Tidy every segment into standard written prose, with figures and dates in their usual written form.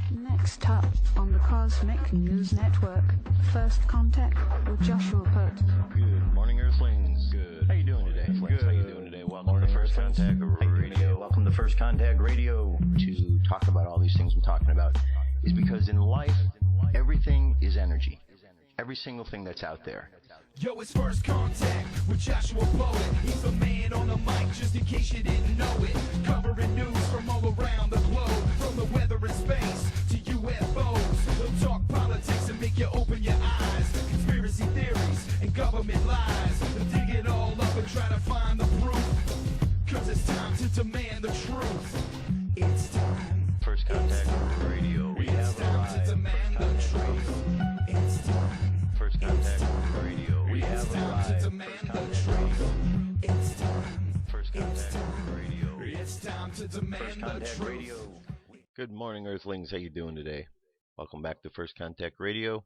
Next up on the Cosmic News Network, First Contact with Joshua Pert. Good morning, Earthlings. Good. How you doing today? Good. How you doing today? Welcome to First Contact Radio. Welcome to First Contact Radio. To talk about all these things I'm talking about is because in life, everything is energy. Every single thing that's out there. Yo, it's First Contact with Joshua Poet. He's the man on the mic, just in case you didn't know it. Covering news from all around the globe, from the weather and space to UFOs. He'll talk politics and make you open your eyes. Conspiracy theories and government lies. They'll dig it all up and try to find the proof. Cause it's time to demand the truth. It's time. First Contact Radio. We have time to demand the truth. It's time. First Contact Radio. We It's have time to demand the truth. It's time. First Contact Radio. It's time to demand First the Contact truth. Radio. Good morning, Earthlings. How you doing today? Welcome back to First Contact Radio.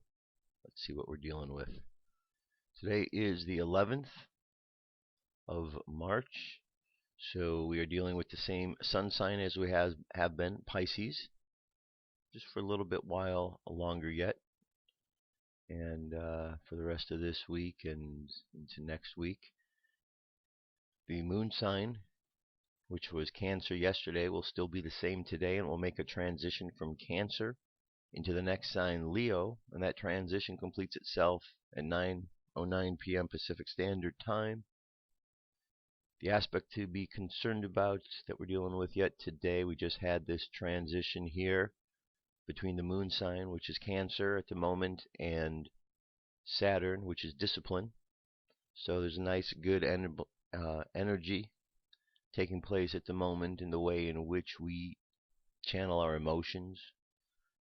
Let's see what we're dealing with. Today is the 11th of March. So we are dealing with the same sun sign as we have been, Pisces, just for a little bit while longer yet. And for the rest of this week and into next week. The moon sign, which was Cancer yesterday, will still be the same today, and will make a transition from Cancer into the next sign, Leo, and that transition completes itself at 9:09 p.m. Pacific Standard Time. The aspect to be concerned about that we're dealing with yet today, we just had this transition here between the moon sign, which is Cancer at the moment, and Saturn, which is discipline. So there's a nice, good energy taking place at the moment in the way in which we channel our emotions,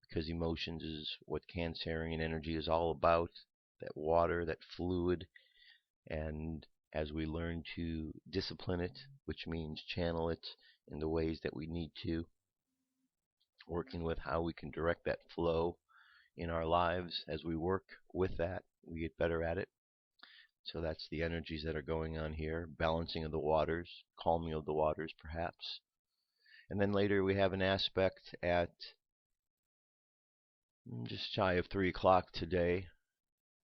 because emotions is what Cancerian energy is all about, that water, that fluid, and as we learn to discipline it, which means channel it in the ways that we need to, working with how we can direct that flow in our lives. As we work with that, we get better at it. So that's the energies that are going on here. Balancing of the waters, calming of the waters perhaps. And then later we have an aspect at just shy of 3 o'clock today.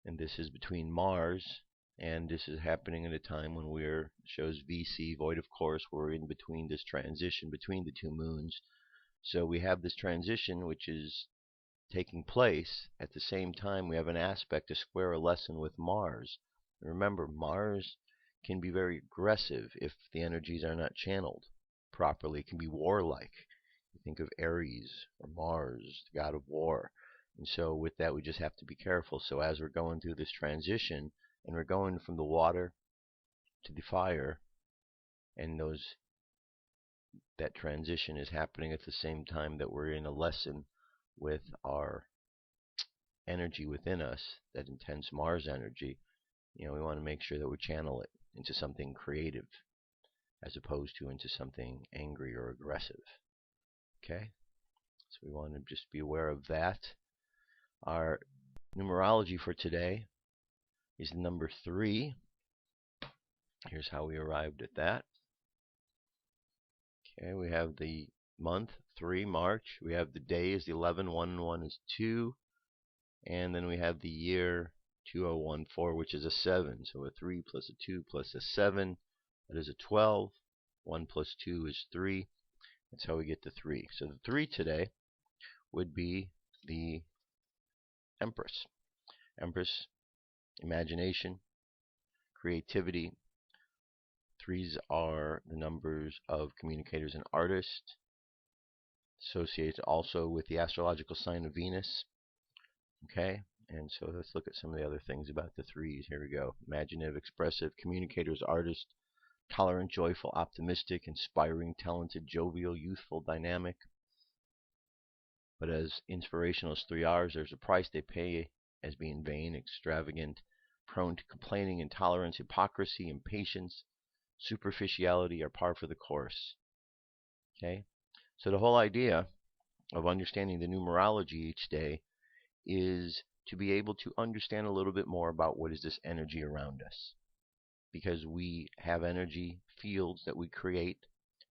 And this is between Mars, and this is happening at a time when we're, shows VC, void of course, we're in between this transition between the two moons. So we have this transition which is taking place. At the same time, we have an aspect to square a lesson with Mars. Remember, Mars can be very aggressive if the energies are not channeled properly. It can be warlike. You think of Aries or Mars, the god of war. And so with that, we just have to be careful. So as we're going through this transition, and we're going from the water to the fire, and that transition is happening at the same time that we're in a lesson with our energy within us, that intense Mars energy. We want to make sure that we channel it into something creative as opposed to into something angry or aggressive. Okay? So we want to just be aware of that. Our numerology for today is number 3. Here's how we arrived at that. Okay, we have the month 3, March. We have the day is the 11, 1 and 1 is 2. And then we have the year 2014, which is a 7. So a 3 plus a 2 plus a 7, that is a 12. 1 plus 2 is 3. That's how we get the 3. So the 3 today would be the Empress. Empress, imagination, creativity. 3s are the numbers of communicators and artists, associated also with the astrological sign of Venus. Okay, and so let's look at some of the other things about the 3s. Here we go. Imaginative, expressive, communicators, artist, tolerant, joyful, optimistic, inspiring, talented, jovial, youthful, dynamic. But as inspirational as 3Rs, there's a price they pay as being vain, extravagant, prone to complaining, intolerance, hypocrisy, impatience, superficiality are par for the course. Okay, so the whole idea of understanding the numerology each day is to be able to understand a little bit more about what is this energy around us, because we have energy fields that we create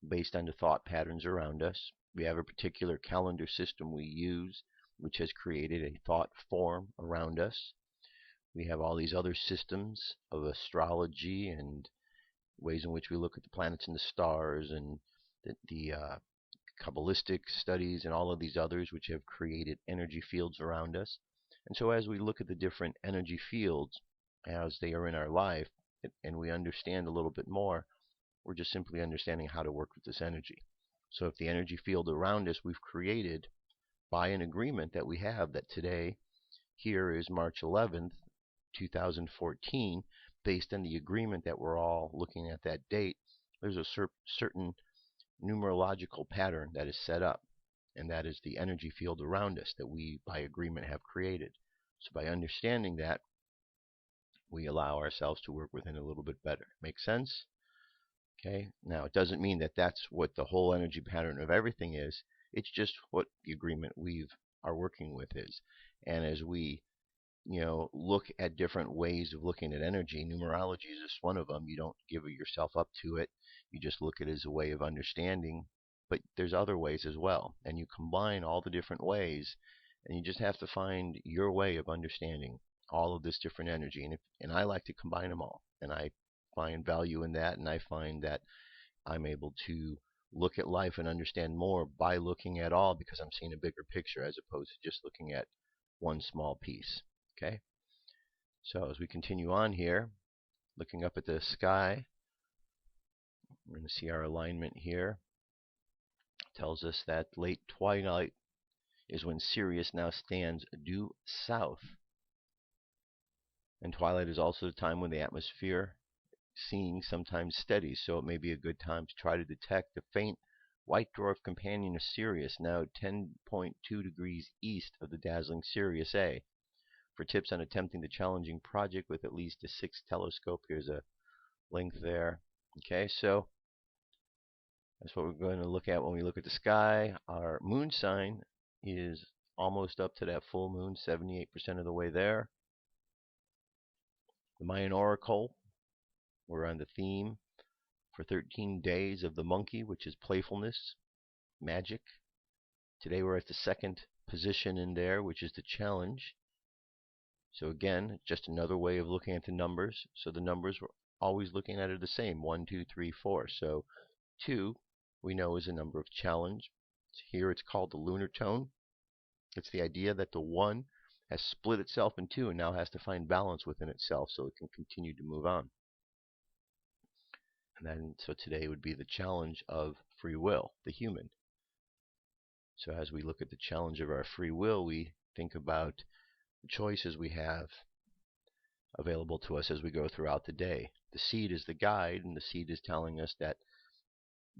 based on the thought patterns around us. We have a particular calendar system we use, which has created a thought form around us. We have all these other systems of astrology and ways in which we look at the planets and the stars, and the Kabbalistic studies and all of these others which have created energy fields around us. And so as we look at the different energy fields as they are in our life, and we understand a little bit more, we're just simply understanding how to work with this energy. So if the energy field around us we've created by an agreement that we have, that today here is March 11th, 2014, based on the agreement that we're all looking at that date, there's a certain numerological pattern that is set up, and that is the energy field around us that we by agreement have created. So by understanding that, we allow ourselves to work within a little bit better. Make sense? Okay. Now it doesn't mean that that's what the whole energy pattern of everything is. It's just what the agreement we are working with is. And as we look at different ways of looking at energy, numerology is just one of them. You don't give yourself up to it. You just look at it as a way of understanding. But there's other ways as well. And you combine all the different ways, and you just have to find your way of understanding all of this different energy. And I like to combine them all. And I find value in that, and I find that I'm able to look at life and understand more by looking at all, because I'm seeing a bigger picture as opposed to just looking at one small piece. Okay, so as we continue on here, looking up at the sky, we're going to see our alignment here. It tells us that late twilight is when Sirius now stands due south. And twilight is also the time when the atmosphere seeing sometimes steady, so it may be a good time to try to detect the faint white dwarf companion of Sirius, now 10.2 degrees east of the dazzling Sirius A. For tips on attempting the challenging project with at least a 6 telescope, here's a link there. Okay, so that's what we're going to look at when we look at the sky. Our moon sign is almost up to that full moon, 78% of the way there. The Mayan Oracle, we're on the theme for 13 days of the monkey, which is playfulness, magic. Today we're at the second position in there, which is the challenge. So again, just another way of looking at the numbers. So the numbers we're always looking at are the same, 1, 2, 3, 4. So 2 we know is a number of challenge. So here it's called the lunar tone. It's the idea that the 1 has split itself in 2 and now has to find balance within itself so it can continue to move on. And then, so today would be the challenge of free will, the human. So as we look at the challenge of our free will, we think about the choices we have available to us as we go throughout the day. The seed is the guide, and the seed is telling us that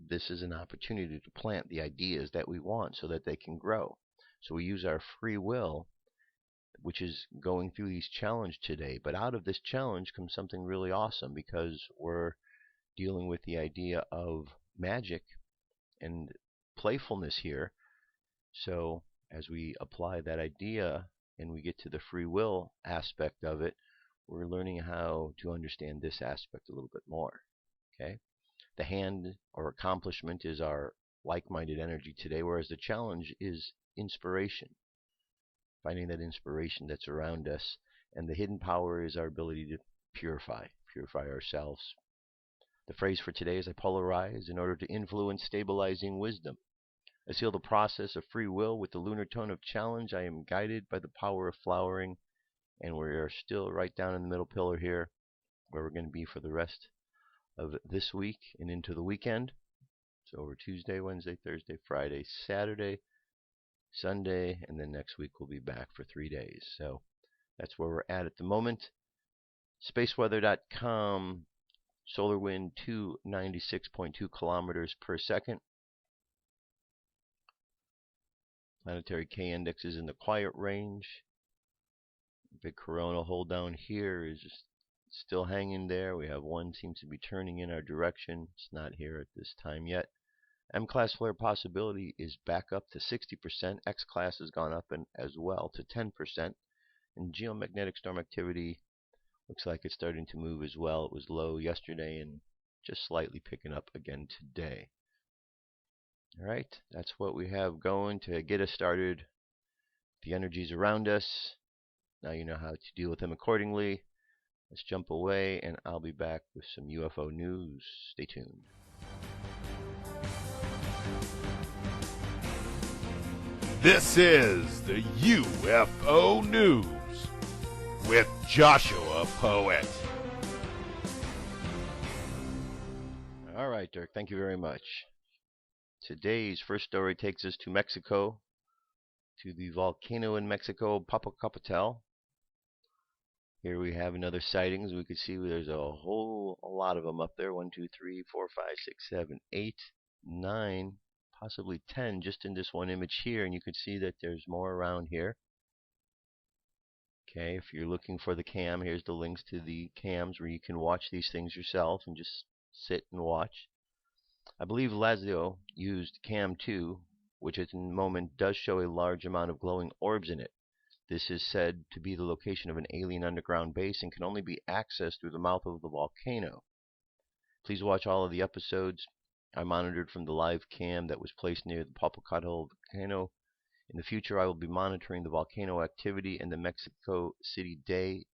this is an opportunity to plant the ideas that we want so that they can grow. So we use our free will, which is going through these challenges today. But out of this challenge comes something really awesome, because we're dealing with the idea of magic and playfulness here. So as we apply that idea and we get to the free will aspect of it, we're learning how to understand this aspect a little bit more. Okay, the hand or accomplishment is our like-minded energy today, whereas the challenge is inspiration, finding that inspiration that's around us, and the hidden power is our ability to purify ourselves. The phrase for today is I polarize in order to influence stabilizing wisdom. I seal the process of free will with the lunar tone of challenge. I am guided by the power of flowering. And we are still right down in the middle pillar here, where we're going to be for the rest of this week and into the weekend. So over Tuesday, Wednesday, Thursday, Friday, Saturday, Sunday, and then next week we'll be back for 3 days. So that's where we're at the moment. Spaceweather.com, solar wind 296.2 kilometers per second. Planetary K index is in the quiet range. Big coronal hold down here is just still hanging there. We have one seems to be turning in our direction. It's not here at this time yet. M-class flare possibility is back up to 60%. X-class has gone up as well to 10%. And geomagnetic storm activity looks like it's starting to move as well. It was low yesterday and just slightly picking up again today. Alright, that's what we have going to get us started. The energies around us. Now you know how to deal with them accordingly. Let's jump away, and I'll be back with some UFO news. Stay tuned. This is the UFO News with Joshua Poet. All right, Dirk, thank you very much. Today's first story takes us to Mexico, to the volcano in Mexico, Popocatepetl. Here we have another sightings. We can see there's a lot of them up there. 1, 2, 3, 4, 5, 6, 7, 8, 9, possibly 10 just in this one image here. And you can see that there's more around here. Okay, if you're looking for the cam, here's the links to the cams where you can watch these things yourself and just sit and watch. I believe Lazio used cam 2, which at the moment does show a large amount of glowing orbs in it. This is said to be the location of an alien underground base and can only be accessed through the mouth of the volcano. Please watch all of the episodes I monitored from the live cam that was placed near the Popocatepetl volcano. In the future, I will be monitoring the volcano activity in the Mexico City day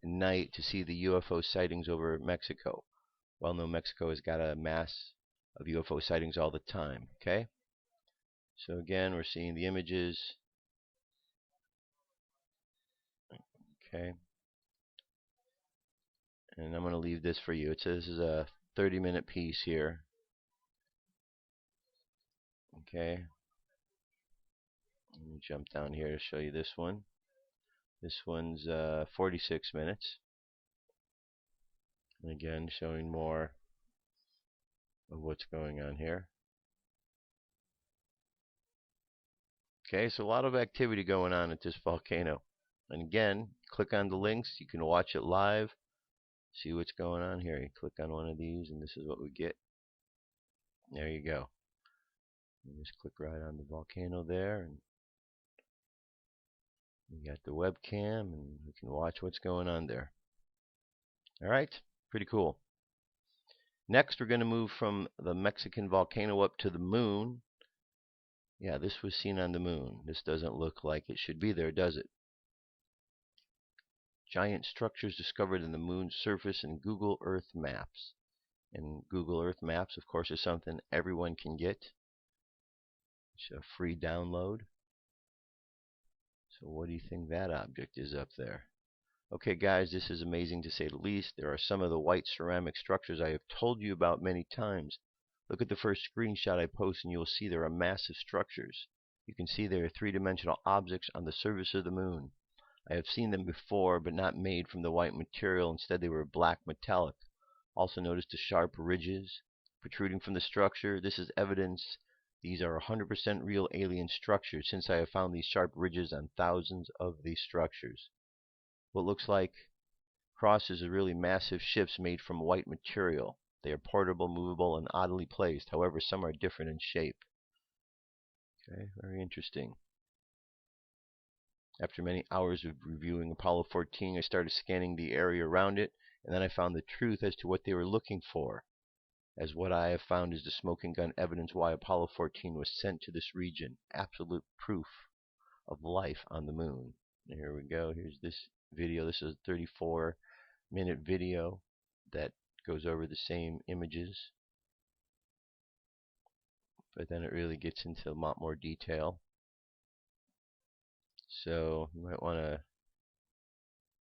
and night to see the UFO sightings over Mexico. Well known Mexico has got a mass of UFO sightings all the time. Okay? So again, we're seeing the images. Okay. And I'm going to leave this for you. It says this is a 30-minute piece here. Okay. Let me jump down here to show you this one. This one's 46 minutes. And again, showing more of what's going on here. Okay, so a lot of activity going on at this volcano. And again, click on the links. You can watch it live. See what's going on here. You click on one of these, and this is what we get. There you go. You just click right on the volcano there, and you got the webcam, and you can watch what's going on there. All right, pretty cool. Next, we're going to move from the Mexican volcano up to the moon. Yeah, this was seen on the moon. This doesn't look like it should be there, does it? Giant structures discovered in the moon's surface in Google Earth Maps. And Google Earth Maps, of course, is something everyone can get. It's a free download. So what do you think that object is up there? Okay, guys, this is amazing to say the least. There are some of the white ceramic structures I have told you about many times. Look at the first screenshot I post and you will see there are massive structures. You can see there are three-dimensional objects on the surface of the moon. I have seen them before, but not made from the white material. Instead, they were black metallic. Also notice the sharp ridges protruding from the structure. This is evidence these are 100% real alien structures, since I have found these sharp ridges on thousands of these structures. What looks like crosses are really massive ships made from white material. They are portable, movable, and oddly placed. However, some are different in shape. Okay, very interesting. After many hours of reviewing Apollo 14, I started scanning the area around it, and then I found the truth as to what they were looking for. As what I have found is the smoking gun evidence why Apollo 14 was sent to this region. Absolute proof of life on the moon. And here we go. Here's this video. This is a 34-minute video that goes over the same images. But then it really gets into a lot more detail. So you might want to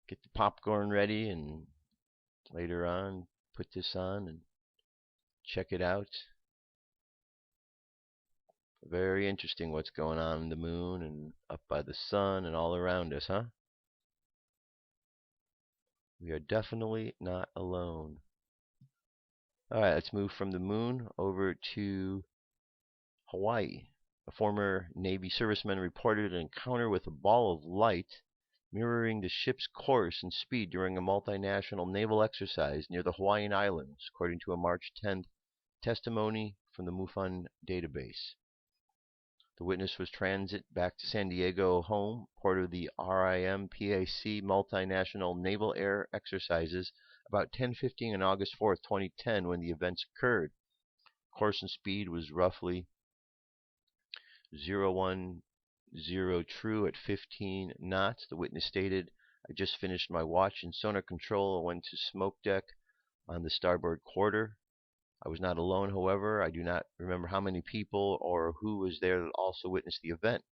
get the popcorn ready and later on put this on and check it out. Very interesting what's going on in the moon and up by the sun and all around us, huh? We are definitely not alone. Alright, let's move from the moon over to Hawaii. A former Navy serviceman reported an encounter with a ball of light mirroring the ship's course and speed during a multinational naval exercise near the Hawaiian Islands, according to a March 10th testimony from the MUFON database. The witness was transit back to San Diego home, part of the RIMPAC multinational naval air exercises, about 10:15 on August 4th, 2010, when the events occurred. Course and speed was roughly 010 true at 15 knots. The witness stated, I just finished my watch and sonar control and went to smoke deck on the starboard quarter. I was not alone, however. I do not remember how many people or who was there that also witnessed the event.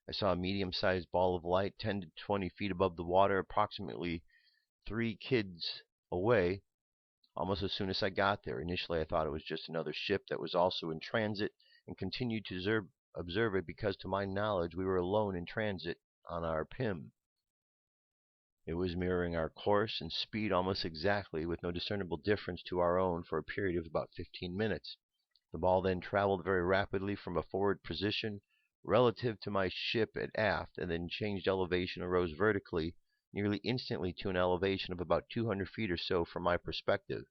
I saw a medium-sized ball of light 10 to 20 feet above the water, approximately 3 kids away, almost as soon as I got there. Initially, I thought it was just another ship that was also in transit and continued to observe it because, to my knowledge, we were alone in transit on our PIM. It was mirroring our course and speed almost exactly, with no discernible difference to our own for a period of about 15 minutes. The ball then traveled very rapidly from a forward position relative to my ship at aft, and then changed elevation and rose vertically nearly instantly to an elevation of about 200 feet or so from my perspective.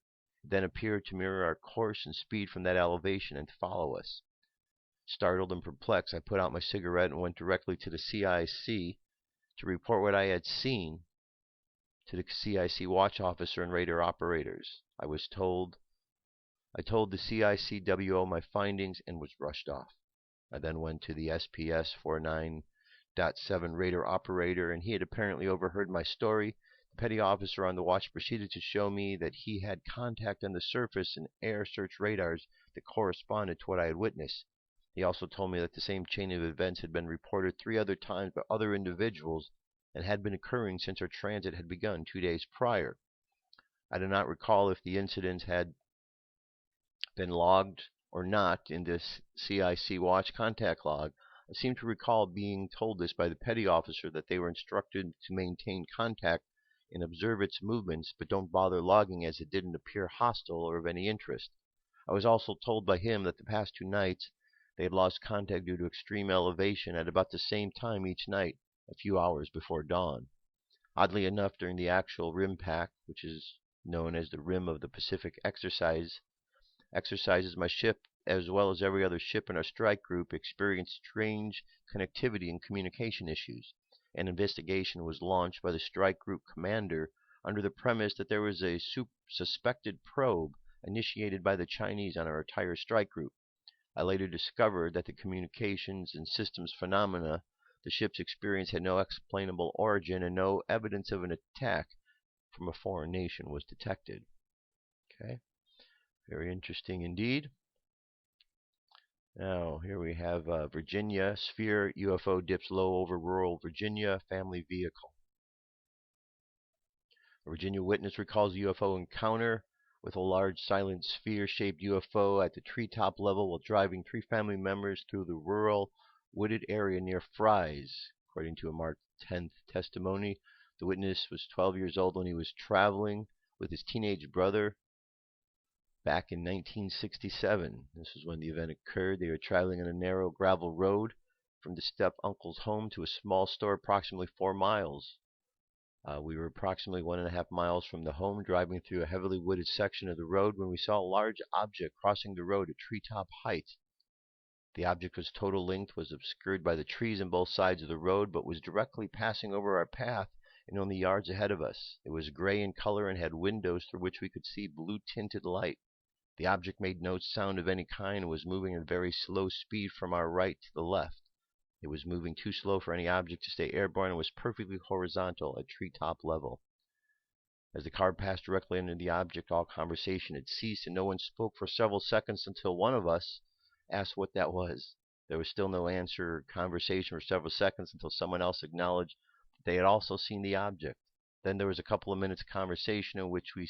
It then appeared to mirror our course and speed from that elevation and to follow us. Startled and perplexed, I put out my cigarette and went directly to the CIC to report what I had seen to the CIC watch officer and radar operators. I told the CICWO my findings and was rushed off. I then went to the SPS 49.7 radar operator, and he had apparently overheard my story. The petty officer on the watch proceeded to show me that he had contact on the surface and air search radars that corresponded to what I had witnessed. He also told me that the same chain of events had been reported 3 other times by other individuals and had been occurring since our transit had begun 2 days prior. I do not recall if the incidents had been logged or not in this CIC watch contact log. I seem to recall being told this by the petty officer, that they were instructed to maintain contact and observe its movements, but don't bother logging as it didn't appear hostile or of any interest. I was also told by him that the past 2 nights they had lost contact due to extreme elevation at about the same time each night, a few hours before dawn. Oddly enough, during the actual rim pack, which is known as the Rim of the Pacific exercises, my ship, as well as every other ship in our strike group, experienced strange connectivity and communication issues. An investigation was launched by the strike group commander under the premise that there was a suspected probe initiated by the Chinese on our entire strike group. I later discovered that the communications and systems phenomena the ship's experience had no explainable origin, and no evidence of an attack from a foreign nation was detected. Okay, very interesting indeed. Now, here we have Virginia, sphere, UFO dips low over rural Virginia, family vehicle. A Virginia witness recalls a UFO encounter with a large silent sphere-shaped UFO at the treetop level while driving 3 family members through the rural wooded area near Fry's. According to a March 10th testimony, the witness was 12 years old when he was traveling with his teenage brother back in 1967. This is when the event occurred. They were traveling on a narrow gravel road from the step-uncle's home to a small store approximately 4 miles. We were approximately 1.5 miles from the home, driving through a heavily wooded section of the road when we saw a large object crossing the road at treetop height. The object's total length was obscured by the trees on both sides of the road, but was directly passing over our path and only yards ahead of us. It was gray in color and had windows through which we could see blue-tinted light. The object made no sound of any kind and was moving at very slow speed from our right to the left. It was moving too slow for any object to stay airborne and was perfectly horizontal at treetop level. As the car passed directly under the object, all conversation had ceased and no one spoke for several seconds until one of us asked what that was. There was still no answer or conversation for several seconds until someone else acknowledged that they had also seen the object. Then there was a couple of minutes of conversation in which we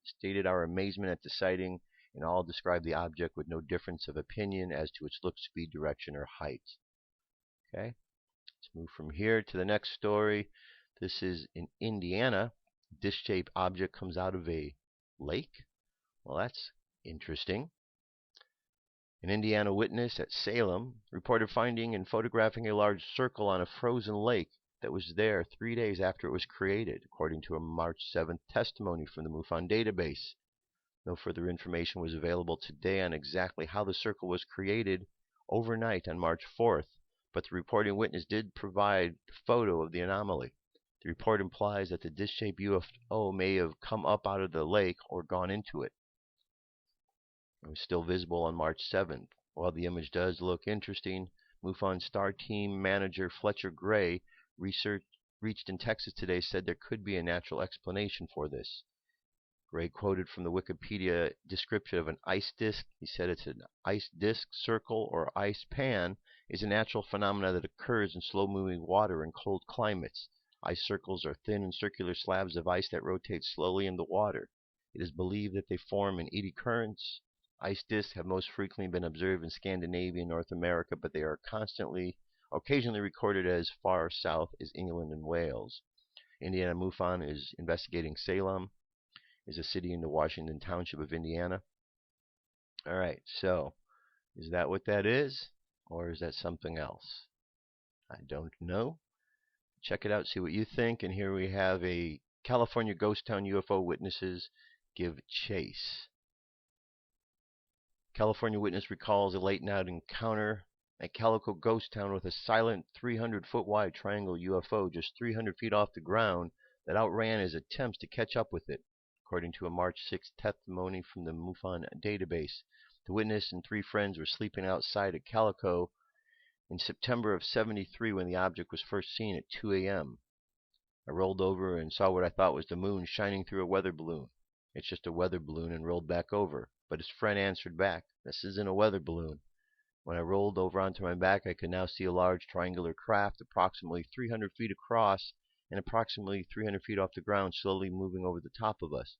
stated our amazement at the sighting, and all described the object with no difference of opinion as to its look, speed, direction, or height. Okay, let's move from here to the next story. This is in Indiana. Disc-shaped object comes out of a lake. Well, that's interesting. An Indiana witness at Salem reported finding and photographing a large circle on a frozen lake that was there 3 days after it was created, according to a March 7th testimony from the MUFON database. No further information was available today on exactly how the circle was created overnight on March 4th, but the reporting witness did provide a photo of the anomaly. The report implies that the disc-shaped UFO may have come up out of the lake or gone into it. It was still visible on March 7th. While the image does look interesting, MUFON Star Team Manager Fletcher Gray reached in Texas today said there could be a natural explanation for this. Gray quoted from the Wikipedia description of an ice disk. He said it's an ice disk, circle, or ice pan is a natural phenomenon that occurs in slow-moving water in cold climates. Ice circles are thin and circular slabs of ice that rotate slowly in the water. It is believed that they form in eddy currents. Ice disks have most frequently been observed in Scandinavia and North America, but they are occasionally recorded as far south as England and Wales. Indiana MUFON is investigating Salem, is a city in the Washington Township of Indiana. All right, so is that what that is, or is that something else? I don't know. Check it out, see what you think. And here we have a California ghost town UFO witnesses give chase. California witness recalls a late night encounter at Calico Ghost Town with a silent 300-foot wide triangle UFO just 300 feet off the ground that outran his attempts to catch up with it. According to a March 6th testimony from the MUFON database, the witness and 3 friends were sleeping outside at Calico in September of '73 when the object was first seen at 2 a.m. I rolled over and saw what I thought was the moon shining through a weather balloon. It's just a weather balloon, and rolled back over. But his friend answered back, "This isn't a weather balloon." When I rolled over onto my back, I could now see a large triangular craft approximately 300 feet across and approximately 300 feet off the ground, slowly moving over the top of us.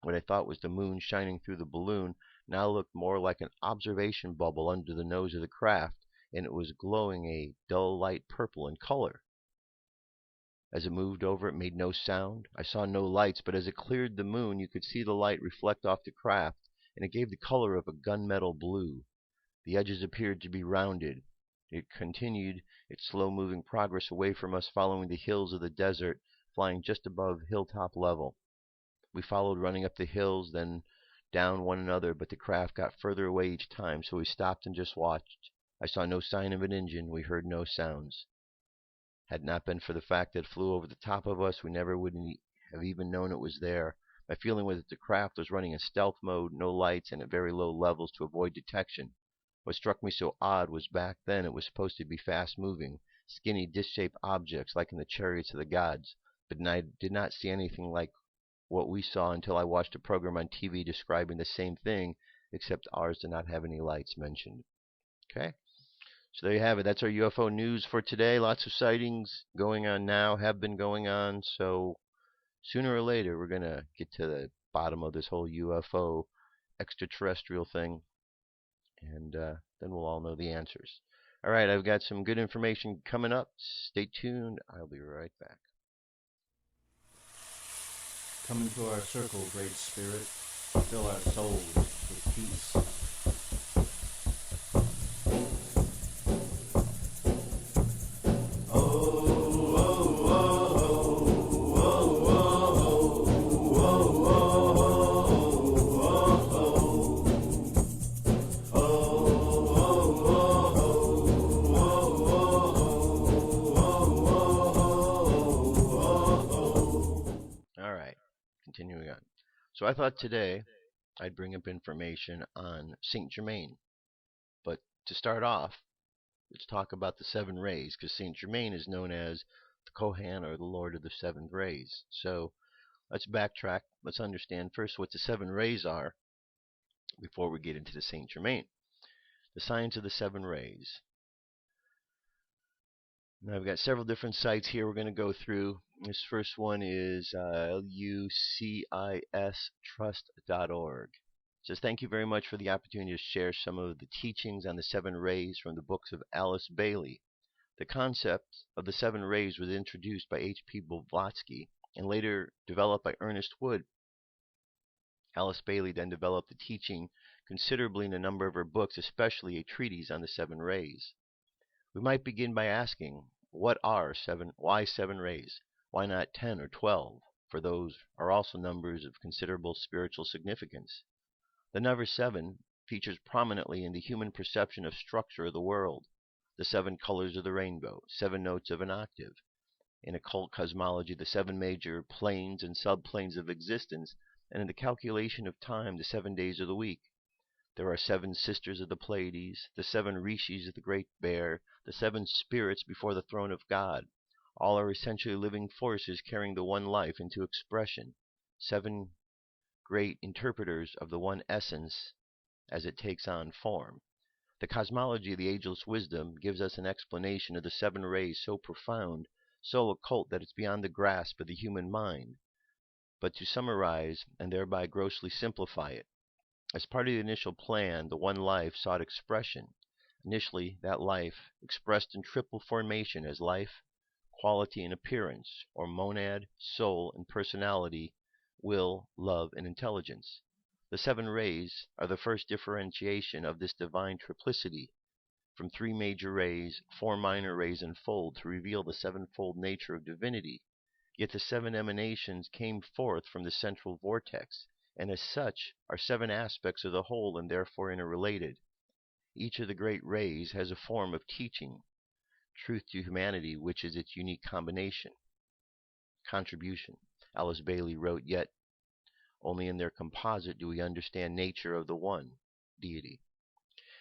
What I thought was the moon shining through the balloon now looked more like an observation bubble under the nose of the craft, and it was glowing a dull light purple in color. As it moved over, it made no sound. I saw no lights, but as it cleared the moon, you could see the light reflect off the craft, and it gave the color of a gunmetal blue. The edges appeared to be rounded. It continued its slow-moving progress away from us, following the hills of the desert, flying just above hilltop level. We followed, running up the hills, then down one another, but the craft got further away each time, so we stopped and just watched. I saw no sign of an engine. We heard no sounds. Had it not been for the fact that it flew over the top of us, we never would have even known it was there. My feeling was that the craft was running in stealth mode, no lights, and at very low levels to avoid detection. What struck me so odd was back then it was supposed to be fast-moving, skinny, disc-shaped objects like in the chariots of the gods, but I did not see anything like what we saw until I watched a program on TV describing the same thing, except ours did not have any lights mentioned. Okay? So there you have it. That's our UFO news for today. Lots of sightings going on now, have been going on. So sooner or later, we're going to get to the bottom of this whole UFO extraterrestrial thing. And then we'll all know the answers. All right, I've got some good information coming up. Stay tuned. I'll be right back. Come into our circle, Great Spirit. Fill our souls with peace. Continuing on. So I thought today I'd bring up information on Saint Germain. But to start off, let's talk about the 7 rays, because Saint Germain is known as the Chohan, or the Lord of the 7 rays. So let's backtrack. Let's understand first what the 7 rays are before we get into the Saint Germain. The science of the 7 rays. Now I've got several different sites here we're going to go through. This first one is lucistrust.org. It says, thank you very much for the opportunity to share some of the teachings on the 7 rays from the books of Alice Bailey. The concept of the 7 rays was introduced by H.P. Blavatsky and later developed by Ernest Wood. Alice Bailey then developed the teaching considerably in a number of her books, especially a treatise on the 7 rays. We might begin by asking, why 7 rays? Why not 10 or 12? For those are also numbers of considerable spiritual significance. The number 7 features prominently in the human perception of structure of the world, the 7 colors of the rainbow, 7 notes of an octave. In occult cosmology, the 7 major planes and subplanes of existence, and in the calculation of time, the 7 days of the week. There are 7 sisters of the Pleiades, the 7 rishis of the Great Bear, the 7 spirits before the throne of God. All are essentially living forces carrying the one life into expression. 7 great interpreters of the one essence as it takes on form. The cosmology of the ageless wisdom gives us an explanation of the 7 rays so profound, so occult that it's beyond the grasp of the human mind. But to summarize and thereby grossly simplify it, as part of the initial plan, the one life sought expression. Initially, that life expressed in triple formation as life, quality, and appearance, or monad, soul, and personality, will, love, and intelligence. The 7 rays are the first differentiation of this divine triplicity. From 3 major rays, 4 minor rays unfold to reveal the 7-fold nature of divinity. Yet the 7 emanations came forth from the central vortex, and as such are 7 aspects of the whole and therefore interrelated. Each of the great rays has a form of teaching, truth to humanity, which is its unique contribution. Alice Bailey wrote, yet only in their composite do we understand nature of the one, deity.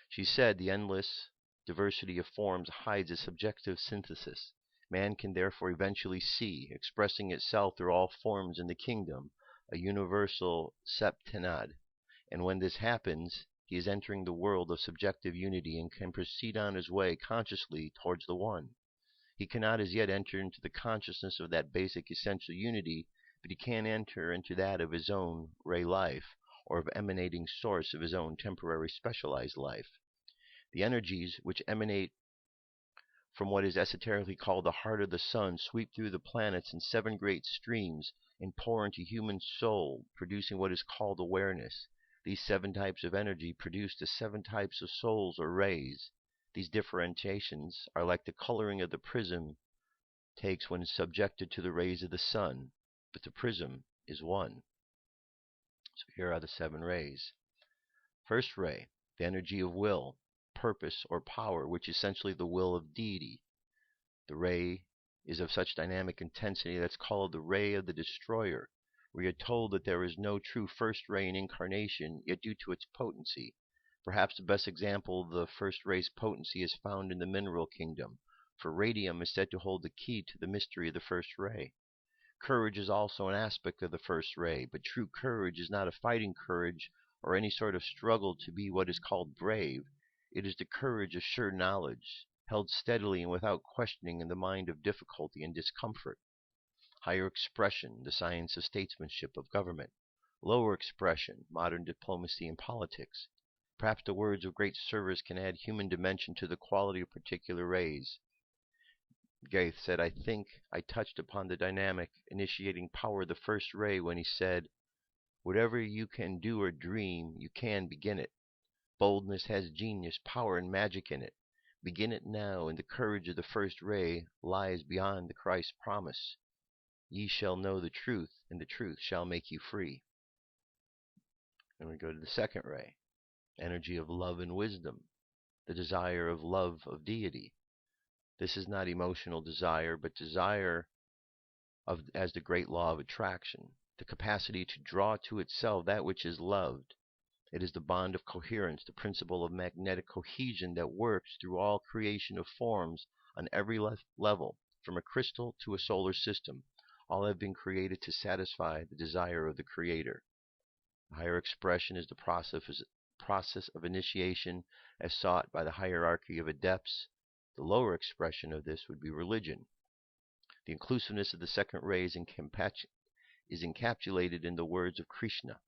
She said the endless diversity of forms hides a subjective synthesis. Man can therefore eventually see, expressing itself through all forms in the kingdom, a universal septenad, and when this happens, he is entering the world of subjective unity and can proceed on his way consciously towards the one. He cannot as yet enter into the consciousness of that basic essential unity, but he can enter into that of his own ray life, or of emanating source of his own temporary specialized life. The energies which emanate from what is esoterically called the heart of the sun sweep through the planets in 7 great streams and pour into human soul, producing what is called awareness. These 7 types of energy produce the 7 types of souls or rays. These differentiations are like the coloring of the prism takes when subjected to the rays of the sun, but the prism is one. So here are the 7 rays. First ray, the energy of will, purpose, or power, which is essentially the will of deity. The ray is of such dynamic intensity that's called the ray of the destroyer. We are told that there is no true first ray in incarnation, yet due to its potency. Perhaps the best example of the first ray's potency is found in the mineral kingdom, for radium is said to hold the key to the mystery of the first ray. Courage is also an aspect of the first ray, but true courage is not a fighting courage or any sort of struggle to be what is called brave. It is the courage of sure knowledge, held steadily and without questioning in the mind of difficulty and discomfort. Higher expression, the science of statesmanship, of government. Lower expression, modern diplomacy and politics. Perhaps the words of great service can add human dimension to the quality of particular rays. Gaith said, I think I touched upon the dynamic, initiating power of the first ray when he said, whatever you can do or dream, you can begin it. Boldness has genius, power, and magic in it. Begin it now, and the courage of the first ray lies beyond the Christ promise. Ye shall know the truth, and the truth shall make you free. And we go to the second ray, energy of love and wisdom, the desire of love of deity. This is not emotional desire, but desire as the great law of attraction, the capacity to draw to itself that which is loved. It is the bond of coherence, the principle of magnetic cohesion that works through all creation of forms on every level, from a crystal to a solar system. All have been created to satisfy the desire of the Creator. The higher expression is the process of initiation as sought by the hierarchy of adepts. The lower expression of this would be religion. The inclusiveness of the second ray is encapsulated in the words of Krishna.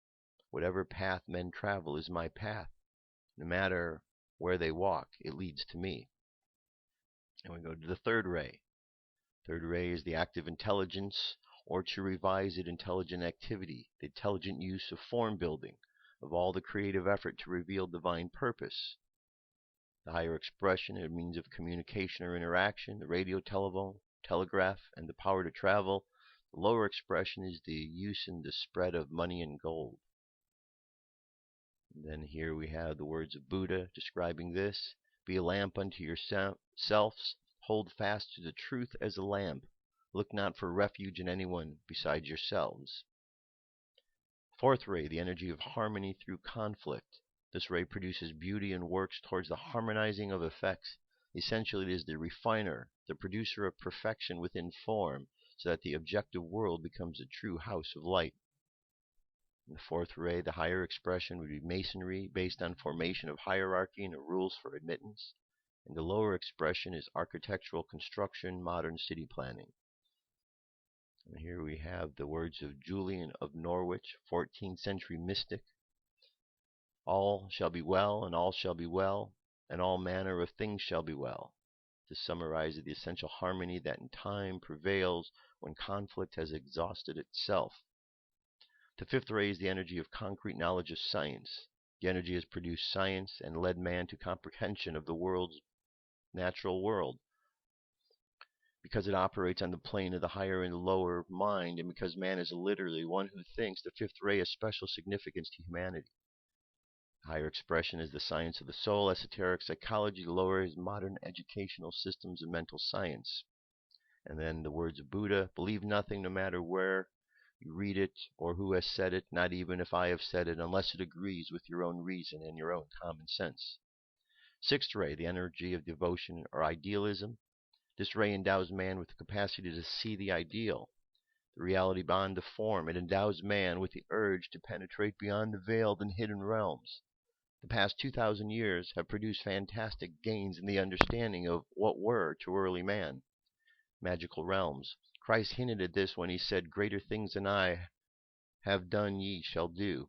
Whatever path men travel is my path. No matter where they walk, it leads to me. And we go to the third ray. Third ray is the active intelligence, or to revise it, intelligent activity, the intelligent use of form building, of all the creative effort to reveal divine purpose. The higher expression is a means of communication or interaction, the radio, telephone, telegraph, and the power to travel. The lower expression is the use and the spread of money and gold. And then here we have the words of Buddha describing this. Be a lamp unto yourselves, hold fast to the truth as a lamp. Look not for refuge in anyone besides yourselves. Fourth ray, the energy of harmony through conflict. This ray produces beauty and works towards the harmonizing of effects. Essentially, it is the refiner, the producer of perfection within form, so that the objective world becomes a true house of light. In the fourth ray, the higher expression would be masonry, based on formation of hierarchy and rules for admittance. And the lower expression is architectural construction, modern city planning. And here we have the words of Julian of Norwich, 14th century mystic. All shall be well, and all shall be well, and all manner of things shall be well. This summarizes the essential harmony that in time prevails when conflict has exhausted itself. The fifth ray is the energy of concrete knowledge of science. The energy has produced science and led man to comprehension of the world's natural world. Because it operates on the plane of the higher and the lower mind, and because man is literally one who thinks, the fifth ray has special significance to humanity. The higher expression is the science of the soul, esoteric psychology. The lower is modern educational systems and mental science. And then the words of Buddha: believe nothing, no matter where you read it or who has said it, not even if I have said it, unless it agrees with your own reason and your own common sense. Sixth ray, the energy of devotion or idealism. This ray endows man with the capacity to see the ideal, the reality beyond the form. It endows man with the urge to penetrate beyond the veiled and hidden realms. The past 2,000 years have produced fantastic gains in the understanding of what were, to early man, magical realms. Christ hinted at this when he said, greater things than I have done ye shall do.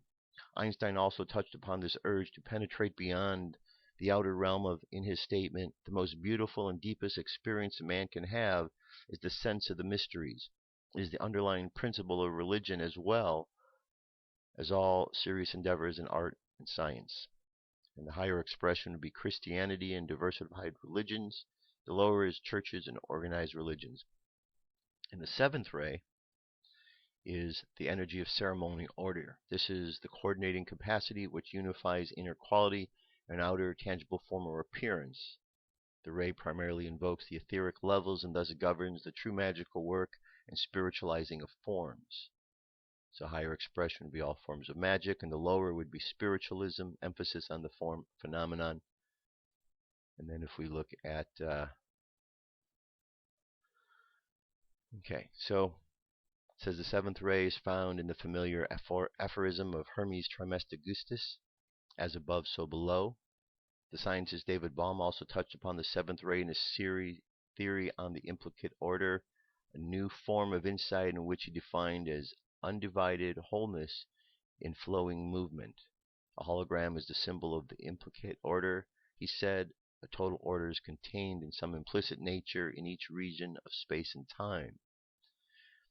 Einstein also touched upon this urge to penetrate beyond the outer realm in his statement, the most beautiful and deepest experience a man can have is the sense of the mysteries. It is the underlying principle of religion as well as all serious endeavors in art and science. And the higher expression would be Christianity and diversified religions. The lower is churches and organized religions. And the seventh ray is the energy of ceremony order. This is the coordinating capacity which unifies inner quality and outer tangible form or appearance. The ray primarily invokes the etheric levels and thus governs the true magical work and spiritualizing of forms. So higher expression would be all forms of magic, and the lower would be spiritualism, emphasis on the form phenomenon. And then if we look at so it says the seventh ray is found in the familiar aphorism of Hermes Trismegistus, as above, so below. The scientist David Bohm also touched upon the seventh ray in his theory on the implicate order, a new form of insight in which he defined as undivided wholeness in flowing movement. A hologram is the symbol of the implicate order. He said a total order is contained in some implicit nature in each region of space and time.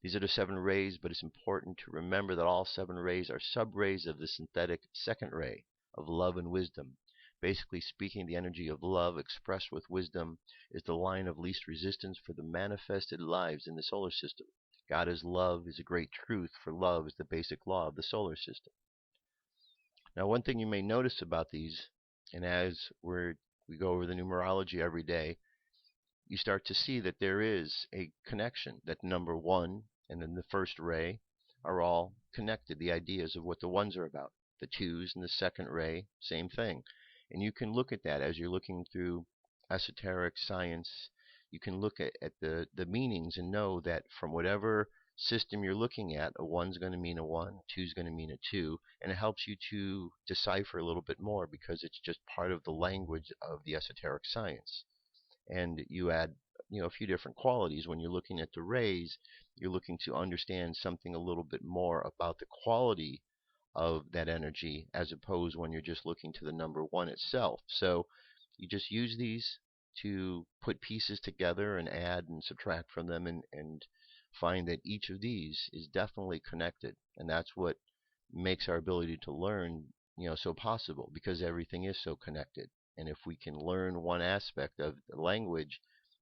These are the seven rays, but it's important to remember that all seven rays are sub-rays of the synthetic second ray of love and wisdom. Basically speaking, the energy of love expressed with wisdom is the line of least resistance for the manifested lives in the solar system. God is love is a great truth, for love is the basic law of the solar system. Now, one thing you may notice about these, and as we go over the numerology every day, you start to see that there is a connection, that number one and then the first ray are all connected, the ideas of what the ones are about. The twos and the second ray, same thing. And you can look at that as you're looking through esoteric science. You can look at the meanings and know that from whatever system you're looking at, a one's going to mean a one, two's going to mean a two, and it helps you to decipher a little bit more because it's just part of the language of the esoteric science. And you add a few different qualities. When you're looking at the rays, you're looking to understand something a little bit more about the quality of that energy, as opposed when you're just looking to the number one itself. So you just use these to put pieces together and add and subtract from them, and find that each of these is definitely connected. And that's what makes our ability to learn so possible, because everything is so connected. And if we can learn one aspect of the language,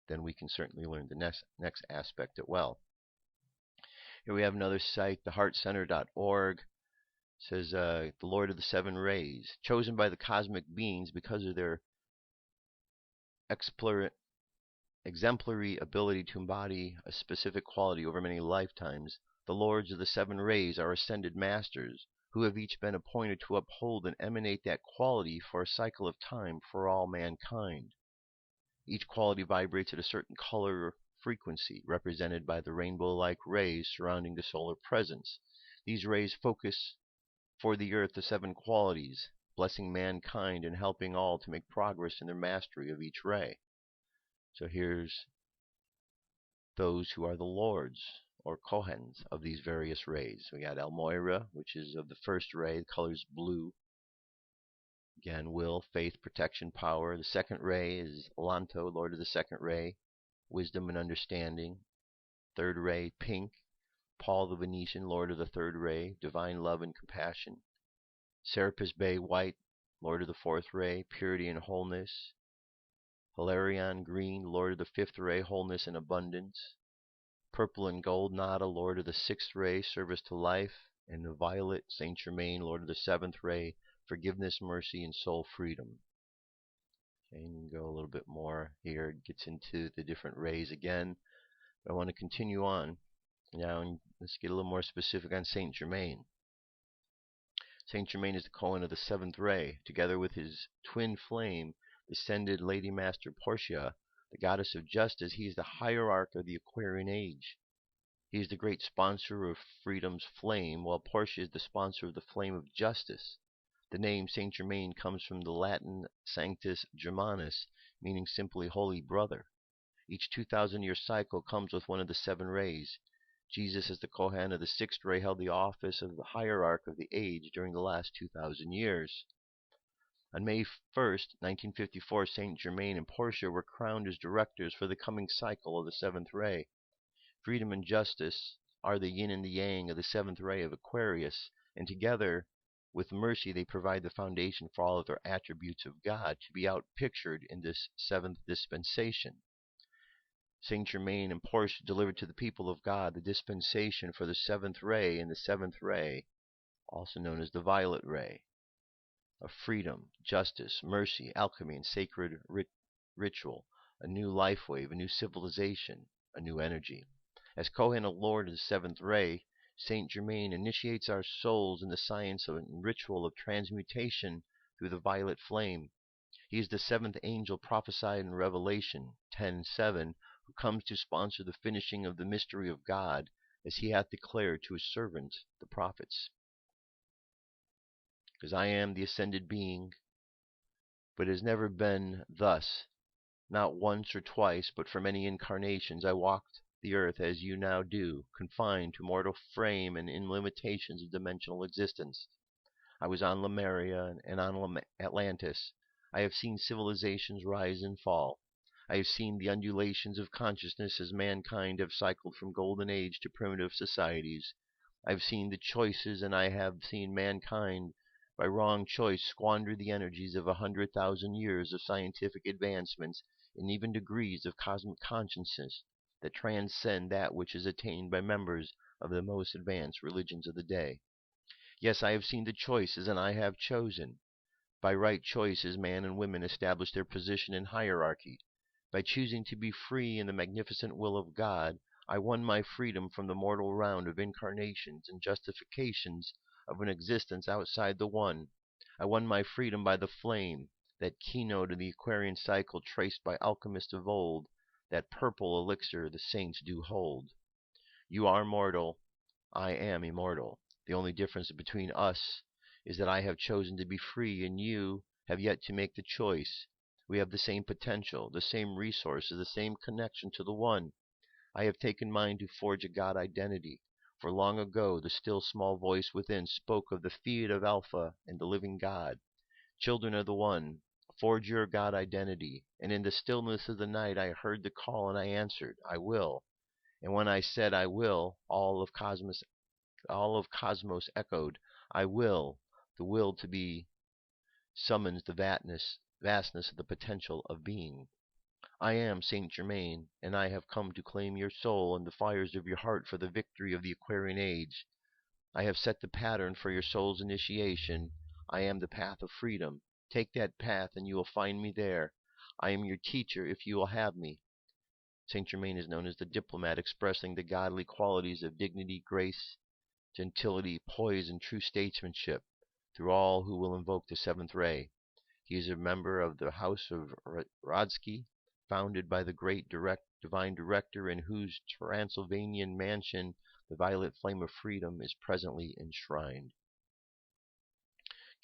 then we can certainly learn the next aspect as well. Here we have another site, theheartcenter.org. Says the Lord of the Seven Rays, chosen by the cosmic beings because of their exemplary ability to embody a specific quality over many lifetimes. The Lords of the Seven Rays are ascended masters who have each been appointed to uphold and emanate that quality for a cycle of time for all mankind. Each quality vibrates at a certain color or frequency, represented by the rainbow-like rays surrounding the solar presence. These rays focus for the earth the 7 qualities, blessing mankind and helping all to make progress in their mastery of each ray. So here's those who are the lords or Chohans of these various rays. We got El Moira, which is of the first ray, the color is blue. Again, will, faith, protection, power. The second ray is Lanto, lord of the second ray, wisdom and understanding. Third ray, pink, Paul the Venetian, lord of the third ray, divine love and compassion. Serapis Bey, white, lord of the fourth ray, purity and wholeness. Hilarion, green, lord of the fifth ray, wholeness and abundance. Purple and gold, Nada, lord of the sixth ray, service to life. And the violet, Saint Germain, lord of the seventh ray, forgiveness, mercy, and soul freedom. Okay, and you can go a little bit more here. It gets into the different rays again. But I want to continue on now, and let's get a little more specific on Saint Germain. Saint Germain is the Chohan of the seventh ray. Together with his twin flame, descended Lady Master Portia, the goddess of justice, he is the hierarch of the Aquarian age. He is the great sponsor of freedom's flame, while Portia is the sponsor of the flame of justice. The name Saint Germain comes from the Latin Sanctus Germanus, meaning simply holy brother. Each 2,000-year cycle comes with one of the 7 rays. Jesus, as the Chohan of the sixth ray, held the office of the hierarch of the age during the last 2,000 years. On May 1st, 1954, Saint Germain and Portia were crowned as directors for the coming cycle of the 7th ray. Freedom and justice are the yin and the yang of the 7th ray of Aquarius, and together with mercy they provide the foundation for all of their attributes of God to be outpictured in this 7th dispensation. Saint Germain and Portia delivered to the people of God the dispensation for the 7th ray, and the 7th ray, also known as the violet ray, of freedom, justice, mercy, alchemy, and sacred ritual, a new life wave, a new civilization, a new energy. As Chohan, a lord of the 7th ray, Saint Germain initiates our souls in the science and ritual of transmutation through the violet flame. He is the 7th angel prophesied in Revelation 10:7, who comes to sponsor the finishing of the mystery of God, as he hath declared to his servants, the prophets. Because I am the ascended being, but it has never been thus, not once or twice, but for many incarnations I walked the earth as you now do, confined to mortal frame and in limitations of dimensional existence. I was on Lemuria and on Atlantis. I have seen civilizations rise and fall. I have seen the undulations of consciousness as mankind have cycled from golden age to primitive societies. I have seen the choices, and I have seen mankind, by wrong choice, squander the energies of 100,000 years of scientific advancements and even degrees of cosmic consciousness that transcend that which is attained by members of the most advanced religions of the day. Yes, I have seen the choices, and I have chosen. By right choices, man and women establish their position in hierarchy. By choosing to be free in the magnificent will of God, I won my freedom from the mortal round of incarnations and justifications of an existence outside the one. I won my freedom by the flame, that keynote of the Aquarian cycle traced by alchemists of old, that purple elixir the saints do hold. You are mortal, I am immortal. The only difference between us is that I have chosen to be free, and you have yet to make the choice. We have the same potential, the same resources, the same connection to the one. I have taken mine to forge a God identity, for long ago the still small voice within spoke of the fiat of Alpha and the living God. Children of the One, forge your God identity. And in the stillness of the night I heard the call, and I answered, I will. And when I said I will, all of cosmos echoed, I will. The will to be summons the vastness of the potential of being. I am Saint Germain, and I have come to claim your soul and the fires of your heart for the victory of the Aquarian age. I have set the pattern for your soul's initiation. I am the path of freedom. Take that path, and you will find me there. I am your teacher, if you will have me. Saint Germain is known as the diplomat, expressing the godly qualities of dignity, grace, gentility, poise, and true statesmanship through all who will invoke the seventh ray. He is a member of the House of Radsky, founded by the great divine director in whose Transylvanian mansion the violet flame of freedom is presently enshrined.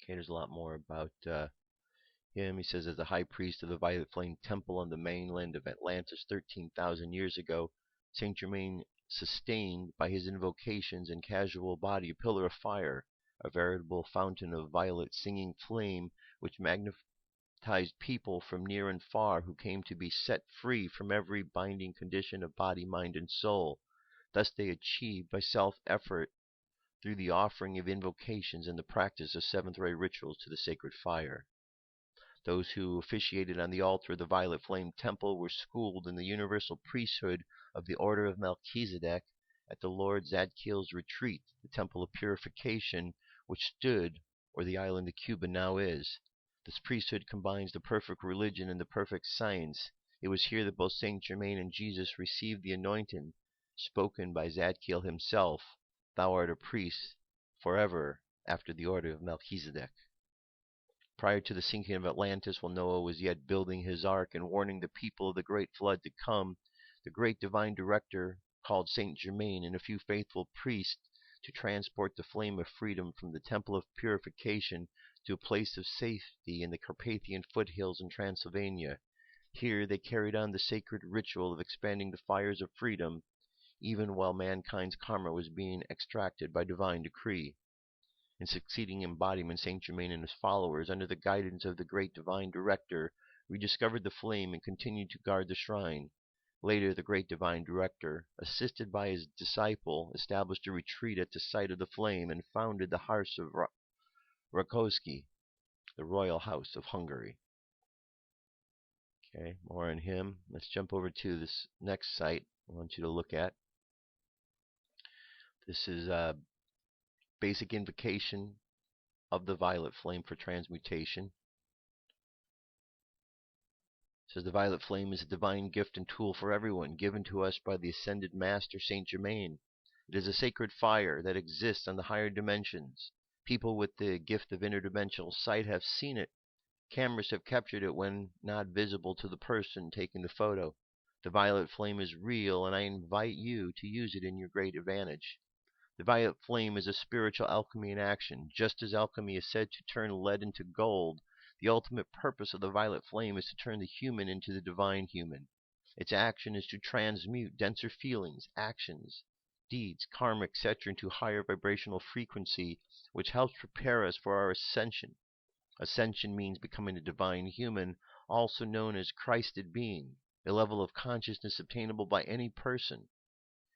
Okay, there's a lot more about him. He says, as the high priest of the violet flame temple on the mainland of Atlantis 13,000 years ago, Saint Germain sustained by his invocations and casual body a pillar of fire, a veritable fountain of violet singing flame which magnetized people from near and far who came to be set free from every binding condition of body, mind, and soul. Thus they achieved by self-effort through the offering of invocations and the practice of seventh-ray rituals to the sacred fire. Those who officiated on the altar of the Violet Flame Temple were schooled in the universal priesthood of the Order of Melchizedek at the Lord Zadkiel's retreat, the Temple of Purification, which stood where the island of Cuba now is. This priesthood combines the perfect religion and the perfect science. It was here that both Saint Germain and Jesus received the anointing spoken by Zadkiel himself, "Thou art a priest forever after the order of Melchizedek." Prior to the sinking of Atlantis, while Noah was yet building his ark and warning the people of the great flood to come, the great divine director called Saint Germain and a few faithful priests to transport the flame of freedom from the Temple of Purification to a place of safety in the Carpathian foothills in Transylvania. Here they carried on the sacred ritual of expanding the fires of freedom, even while mankind's karma was being extracted by divine decree. In succeeding embodiment, Saint Germain and his followers, under the guidance of the great divine director, rediscovered the flame and continued to guard the shrine. Later, the great divine director, assisted by his disciple, established a retreat at the site of the flame and founded the House of Rákóczi, the royal house of Hungary. Okay, more on him. Let's jump over to this next site I want you to look at. This is a basic invocation of the violet flame for transmutation. It says the violet flame is a divine gift and tool for everyone, given to us by the ascended master Saint Germain. It is a sacred fire that exists on the higher dimensions. People with the gift of interdimensional sight have seen it. Cameras have captured it when not visible to the person taking the photo. The violet flame is real, and I invite you to use it in your great advantage. The violet flame is a spiritual alchemy in action. Just as alchemy is said to turn lead into gold, the ultimate purpose of the violet flame is to turn the human into the divine human. Its action is to transmute denser feelings, actions, deeds, karma, etc. into higher vibrational frequency, which helps prepare us for our ascension. Ascension means becoming a divine human, also known as Christed being, a level of consciousness obtainable by any person.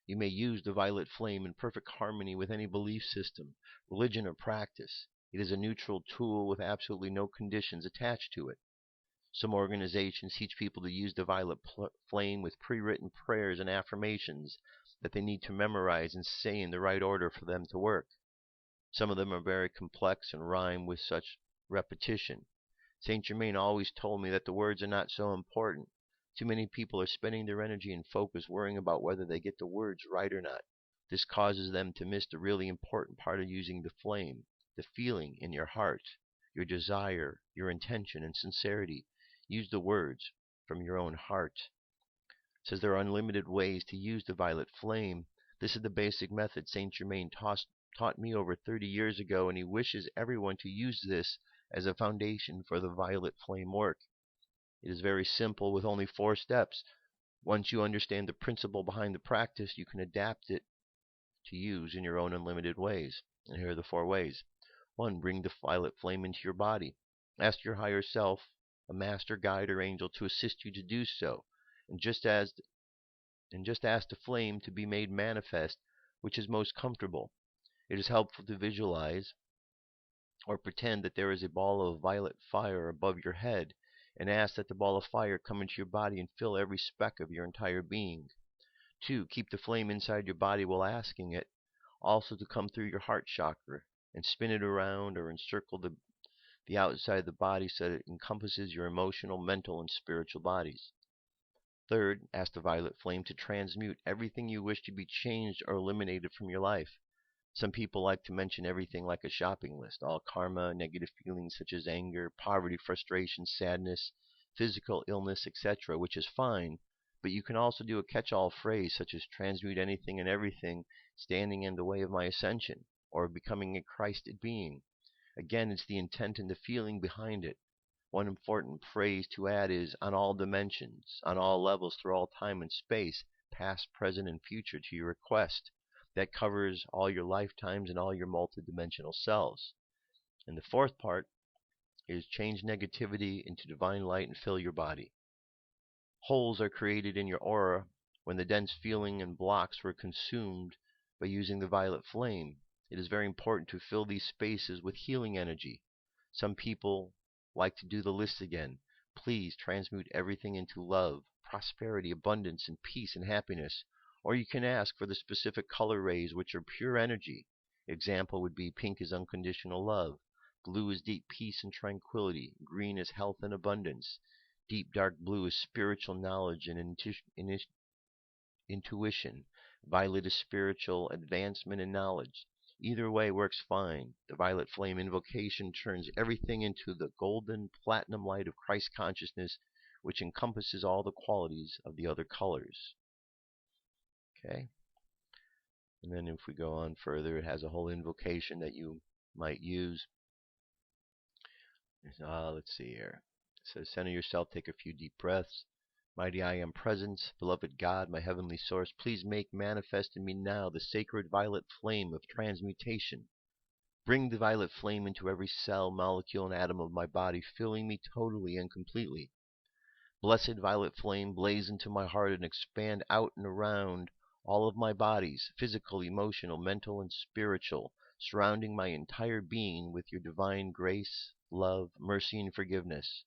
You may use the violet flame in perfect harmony with any belief system, religion, or practice. It is a neutral tool with absolutely no conditions attached to it. Some organizations teach people to use the violet flame with pre-written prayers and affirmations that they need to memorize and say in the right order for them to work. Some of them are very complex and rhyme with such repetition. Saint Germain always told me that the words are not so important. Too many people are spending their energy and focus worrying about whether they get the words right or not. This causes them to miss the really important part of using the flame, the feeling in your heart, your desire, your intention, and sincerity. Use the words from your own heart. It says there are unlimited ways to use the violet flame. This is the basic method Saint Germain taught me over 30 years ago, and he wishes everyone to use this as a foundation for the violet flame work. It is very simple with only 4 steps. Once you understand the principle behind the practice, you can adapt it to use in your own unlimited ways. And here are the 4 ways. 1. Bring the violet flame into your body. Ask your higher self, a master, guide, or angel to assist you to do so. And just ask the flame to be made manifest, which is most comfortable. It is helpful to visualize or pretend that there is a ball of violet fire above your head, and ask that the ball of fire come into your body and fill every speck of your entire being. 2. Keep the flame inside your body while asking it also to come through your heart chakra, and spin it around or encircle the outside of the body so that it encompasses your emotional, mental, and spiritual bodies. 3. Ask the violet flame to transmute everything you wish to be changed or eliminated from your life. Some people like to mention everything like a shopping list, all karma, negative feelings such as anger, poverty, frustration, sadness, physical illness, etc., which is fine, but you can also do a catch-all phrase such as transmute anything and everything standing in the way of my ascension, or becoming a Christed being. Again, it's the intent and the feeling behind it. One important phrase to add is on all dimensions, on all levels through all time and space, past, present, and future to your request. That covers all your lifetimes and all your multidimensional selves. And the fourth part is change negativity into divine light and fill your body. Holes are created in your aura when the dense feeling and blocks were consumed by using the violet flame. It is very important to fill these spaces with healing energy. Some people like to do the list again. Please transmute everything into love, prosperity, abundance, and peace and happiness. Or you can ask for the specific color rays, which are pure energy. Example would be pink is unconditional love, blue is deep peace and tranquility, green is health and abundance, deep dark blue is spiritual knowledge and intuition, violet is spiritual advancement and knowledge. Either way works fine. The violet flame invocation turns everything into the golden platinum light of Christ consciousness, which encompasses all the qualities of the other colors. Okay? And then if we go on further, it has a whole invocation that you might use. Let's see here. It says, center yourself, take a few deep breaths. Mighty I Am Presence, beloved God, my heavenly source, please make manifest in me now the sacred violet flame of transmutation. Bring the violet flame into every cell, molecule, and atom of my body, filling me totally and completely. Blessed violet flame, blaze into my heart and expand out and around all of my bodies, physical, emotional, mental, and spiritual, surrounding my entire being with your divine grace, love, mercy, and forgiveness.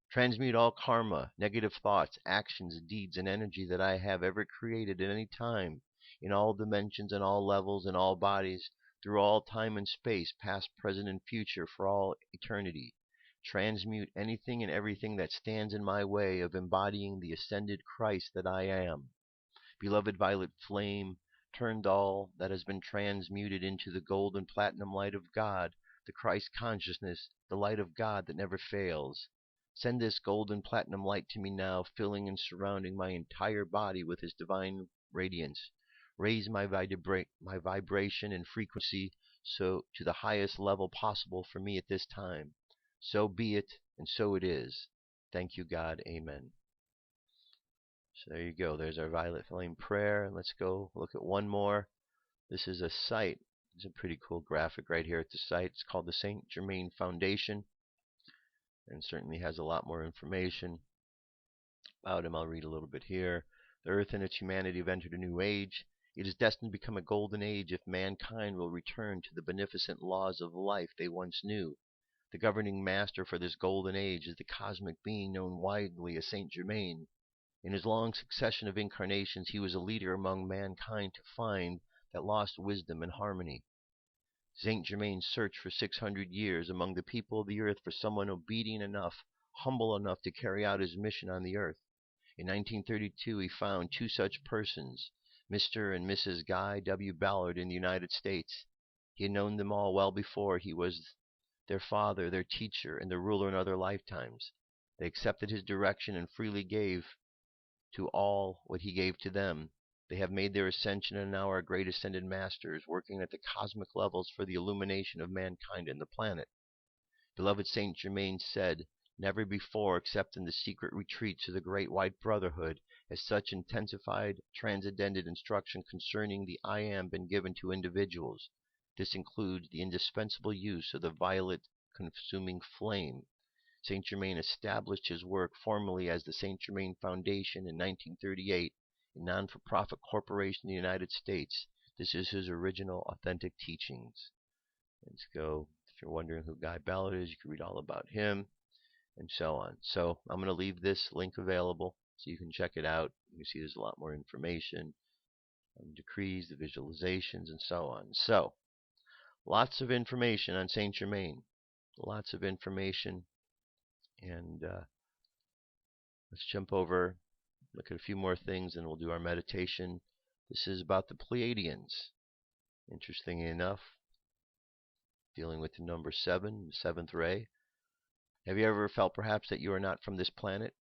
Transmute all karma, negative thoughts, actions, deeds, and energy that I have ever created at any time, in all dimensions and all levels and all bodies, through all time and space, past, present, and future, for all eternity. Transmute anything and everything that stands in my way of embodying the ascended Christ that I am. Beloved violet flame, turned all that has been transmuted into the gold and platinum light of God, the Christ consciousness, the light of God that never fails. Send this golden platinum light to me now, filling and surrounding my entire body with His divine radiance. Raise my vibration and frequency so to the highest level possible for me at this time. So be it, and so it is. Thank you, God. Amen. So there you go. There's our violet flame prayer. Let's go look at one more. This is a site. It's a pretty cool graphic right here at the site. It's called the Saint Germain Foundation, and certainly has a lot more information about him. I'll read a little bit here. The earth and its humanity have entered a new age. It is destined to become a golden age if mankind will return to the beneficent laws of life they once knew. The governing master for this golden age is the cosmic being known widely as Saint Germain. In his long succession of incarnations, he was a leader among mankind to find that lost wisdom and harmony. Saint Germain searched for 600 years among the people of the earth for someone obedient enough, humble enough to carry out his mission on the earth. In 1932, he found two such persons, Mr. and Mrs. Guy W. Ballard in the United States. He had known them all well before. He was their father, their teacher, and their ruler in other lifetimes. They accepted his direction and freely gave to all what he gave to them. They have made their ascension and now are great ascended masters, working at the cosmic levels for the illumination of mankind and the planet. Beloved Saint Germain said, never before, except in the secret retreats of the Great White Brotherhood, has such intensified, transcendented instruction concerning the I Am been given to individuals. This includes the indispensable use of the violet consuming flame. Saint Germain established his work formally as the Saint Germain Foundation in 1938, a non-for-profit corporation in the United States. This is his original authentic teachings. Let's go. If you're wondering who Guy Ballard is, you can read all about him and so on. So I'm going to leave this link available so you can check it out. You can see there's a lot more information on decrees, the visualizations, and so on. So lots of information on Saint Germain. Lots of information. And let's jump over, look at a few more things, and we'll do our meditation. This is about the Pleiadians. Interestingly enough, dealing with the number 7, the seventh ray. Have you ever felt perhaps that you are not from this planet?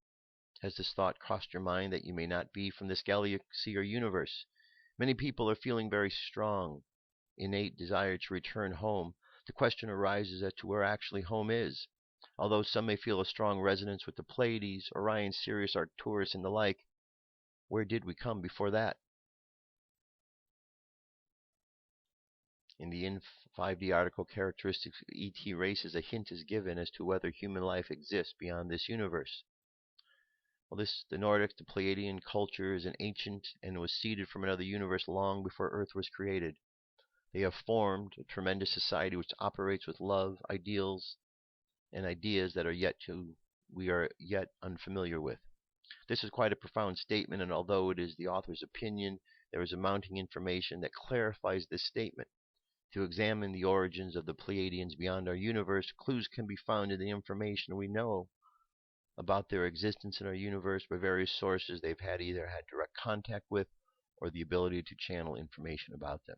Has this thought crossed your mind that you may not be from this galaxy or universe? Many people are feeling very strong, innate desire to return home. The question arises as to where actually home is. Although some may feel a strong resonance with the Pleiades, Orion, Sirius, Arcturus, and the like, where did we come before that? In the In5D article, Characteristics of ET Races, a hint is given as to whether human life exists beyond this universe. Well, the Nordic, the Pleiadian culture is an ancient and was seeded from another universe long before Earth was created. They have formed a tremendous society which operates with love, ideals, and ideas that we are yet unfamiliar with. This is quite a profound statement, and although it is the author's opinion, there is a mounting information that clarifies this statement. To examine the origins of the Pleiadians beyond our universe, clues can be found in the information we know about their existence in our universe by various sources they've either had direct contact with or the ability to channel information about them.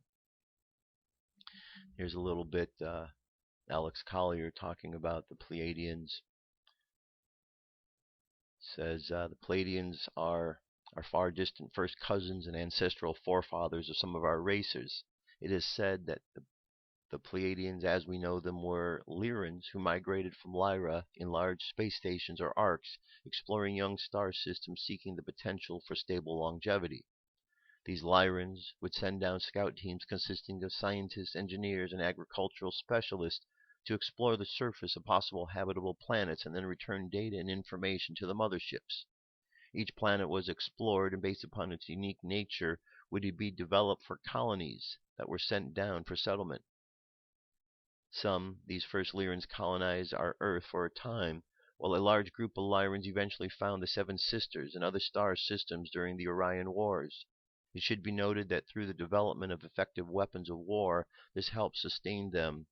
Here's a little bit Alex Collier talking about the Pleiadians. Says the Pleiadians are our far distant first cousins and ancestral forefathers of some of our races. It is said that the Pleiadians, as we know them, were Lyrans who migrated from Lyra in large space stations or arcs, exploring young star systems seeking the potential for stable longevity. These Lyrans would send down scout teams consisting of scientists, engineers, and agricultural specialists to explore the surface of possible habitable planets and then return data and information to the motherships. Each planet was explored, and based upon its unique nature, would be developed for colonies that were sent down for settlement. These first Lyrans colonized our Earth for a time, while a large group of Lyrans eventually found the Seven Sisters and other star systems during the Orion Wars. It should be noted that through the development of effective weapons of war, this helped sustain them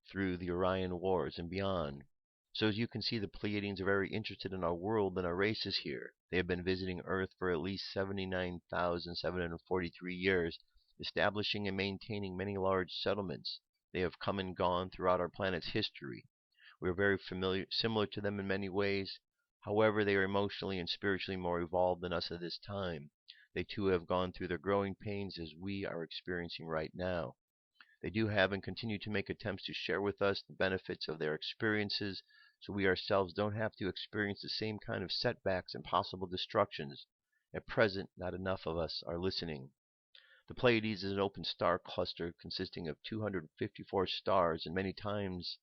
through the Orion Wars and beyond. So as you can see, the Pleiadians are very interested in our world and our races here. They have been visiting Earth for at least 79,743 years, establishing and maintaining many large settlements. They have come and gone throughout our planet's history. We are very similar to them in many ways. However, they are emotionally and spiritually more evolved than us at this time. They too have gone through their growing pains as we are experiencing right now. They do have and continue to make attempts to share with us the benefits of their experiences, so we ourselves don't have to experience the same kind of setbacks and possible destructions. At present, not enough of us are listening. The Pleiades is an open star cluster consisting of 254 stars and many times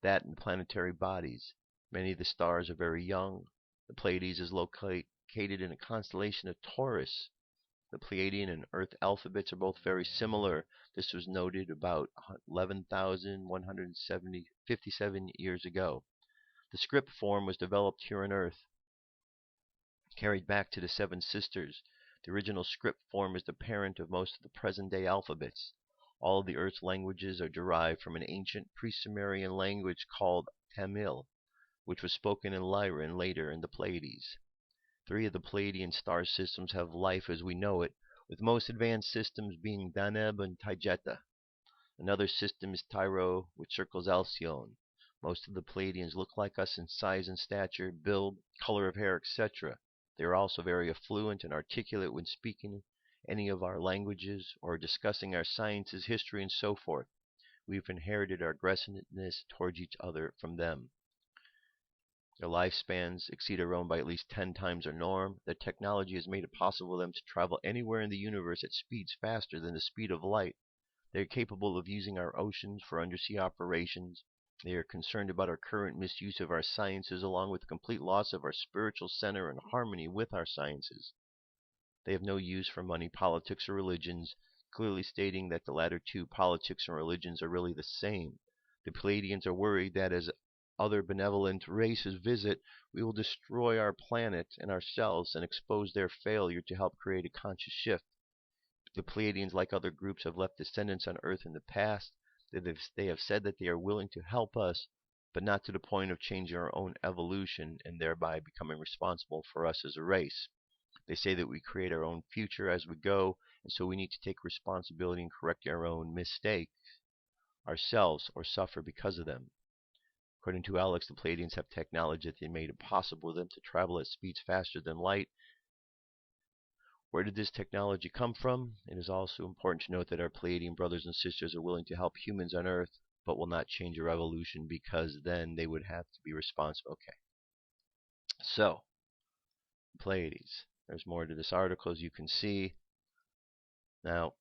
that in planetary bodies. Many of the stars are very young. The Pleiades is located in a constellation of Taurus. The Pleiadian and Earth alphabets are both very similar. This was noted about 11,157 years ago. The script form was developed here on Earth, carried back to the Seven Sisters. The original script form is the parent of most of the present-day alphabets. All of the Earth's languages are derived from an ancient pre-Sumerian language called Tamil, which was spoken in Lyra and later in the Pleiades. 3 of the Pleiadian star systems have life as we know it, with most advanced systems being Deneb and Taygeta. Another system is Tyro, which circles Alcyone. Most of the Pleiadians look like us in size and stature, build, color of hair, etc. They are also very affluent and articulate when speaking any of our languages or discussing our sciences, history, and so forth. We've inherited our aggressiveness towards each other from them. Their lifespans exceed our own by at least 10 times our norm. Their technology has made it possible for them to travel anywhere in the universe at speeds faster than the speed of light. They are capable of using our oceans for undersea operations. They are concerned about our current misuse of our sciences, along with the complete loss of our spiritual center and harmony with our sciences. They have no use for money, politics, or religions, clearly stating that the latter two, politics and religions, are really the same. The Pleiadians are worried that as other benevolent races visit, we will destroy our planet and ourselves and expose their failure to help create a conscious shift. The Pleiadians, like other groups, have left descendants on Earth in the past. They have said that they are willing to help us, but not to the point of changing our own evolution and thereby becoming responsible for us as a race. They say that we create our own future as we go, and so we need to take responsibility and correct our own mistakes ourselves or suffer because of them. According to Alex, the Pleiadians have technology that they made it possible for them to travel at speeds faster than light. Where did this technology come from? It is also important to note that our Pleiadian brothers and sisters are willing to help humans on Earth, but will not change our evolution because then they would have to be responsible. Okay. So, Pleiades. There's more to this article, as you can see. Now,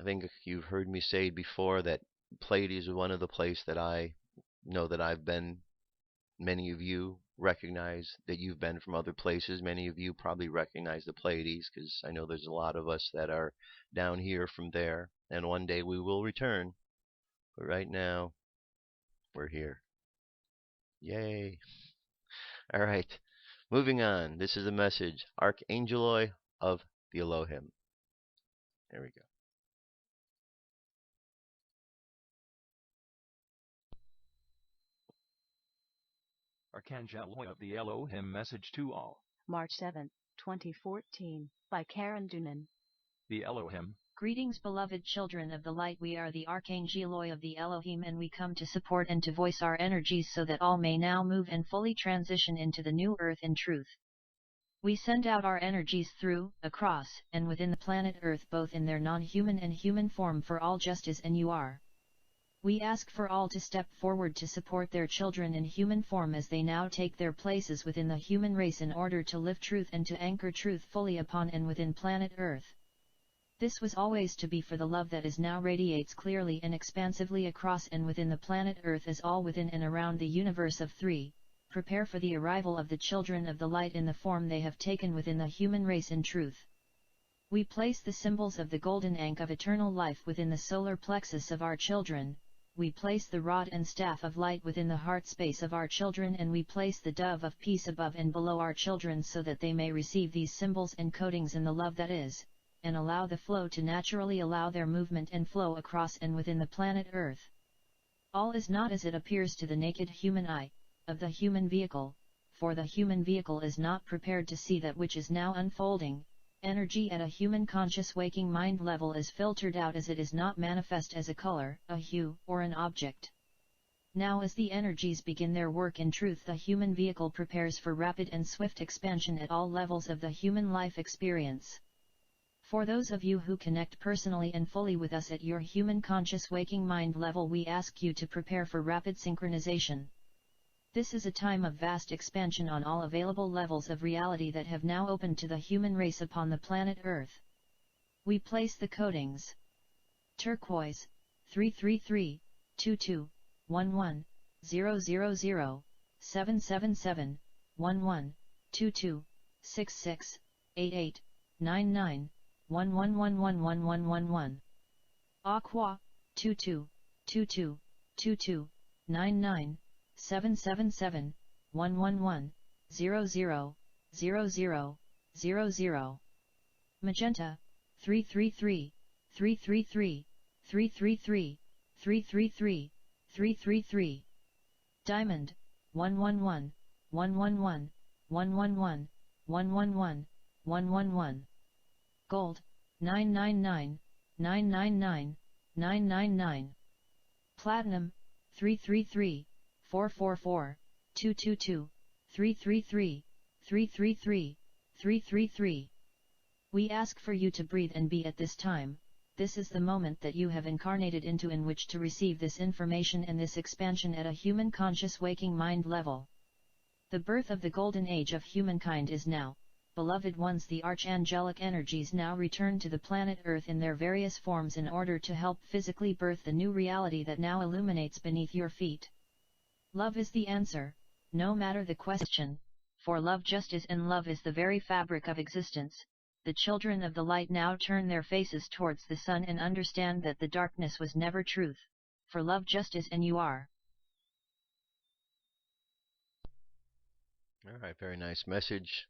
I think you've heard me say before that Pleiades is one of the places that I know that I've been. Many of you recognize that you've been from other places. Many of you probably recognize the Pleiades, because I know there's a lot of us that are down here from there. And one day we will return. But right now, we're here. Yay. All right. Moving on. This is a message. Archangeloi of the Elohim. There we go. Archangeloi of the Elohim, message to all. March 7, 2014, by Karen Dunan. The Elohim. Greetings, beloved children of the light. We are the Archangeloi of the Elohim, and we come to support and to voice our energies so that all may now move and fully transition into the new earth in truth. We send out our energies through, across, and within the planet Earth, both in their non-human and human form, for all justice and you are. We ask for all to step forward to support their children in human form as they now take their places within the human race in order to live truth and to anchor truth fully upon and within planet Earth. This was always to be, for the love that is now radiates clearly and expansively across and within the planet Earth as all within and around the universe of three. Prepare for the arrival of the children of the light in the form they have taken within the human race in truth. We place the symbols of the golden ankh of eternal life within the solar plexus of our children. We place the rod and staff of light within the heart space of our children, and we place the dove of peace above and below our children so that they may receive these symbols and codings in the love that is, and allow the flow to naturally allow their movement and flow across and within the planet Earth. All is not as it appears to the naked human eye, of the human vehicle, for the human vehicle is not prepared to see that which is now unfolding. Energy at a human conscious waking mind level is filtered out as it is not manifest as a color, a hue, or an object. Now as the energies begin their work in truth, the human vehicle prepares for rapid and swift expansion at all levels of the human life experience. For those of you who connect personally and fully with us at your human conscious waking mind level, we ask you to prepare for rapid synchronization. This is a time of vast expansion on all available levels of reality that have now opened to the human race upon the planet Earth. We place the codings. Turquoise, 333, 22, 11, 000, 777, 11, 22, 66, 88, 99, 11111111. Aqua, 22, 22, 22, 99, 777, 111, 00, 00, Magenta, 333, 333, 333, 333, 333. Diamond, 111, 111, 111, 111, 111. Gold, 999, 999, 999. Platinum, 333, 444, 222, 333, 333, 333. We ask for you to breathe and be at this time. This is the moment that you have incarnated into in which to receive this information and this expansion at a human conscious waking mind level. The birth of the golden age of humankind is now. Beloved ones, the archangelic energies now return to the planet Earth in their various forms in order to help physically birth the new reality that now illuminates beneath your feet. Love is the answer, no matter the question, for love just is, and love is the very fabric of existence. The children of the light now turn their faces towards the sun and understand that the darkness was never truth, for love just is and you are. All right, very nice message.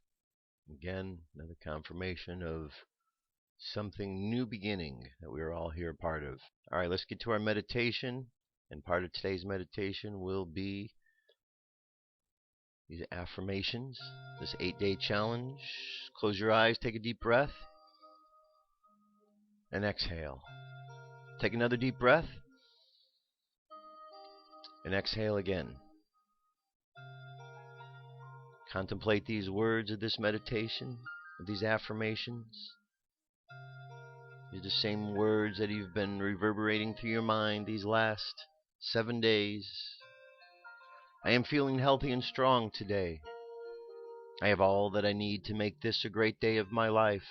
Again, another confirmation of something new beginning that we are all here part of. All right, let's get to our meditation. And part of today's meditation will be these affirmations, this 8-day challenge. Close your eyes, take a deep breath, and exhale. Take another deep breath, and exhale again. Contemplate these words of this meditation, of these affirmations. These are the same words that you've been reverberating through your mind these last 7 days. I am feeling healthy and strong today. I have all that I need to make this a great day of my life.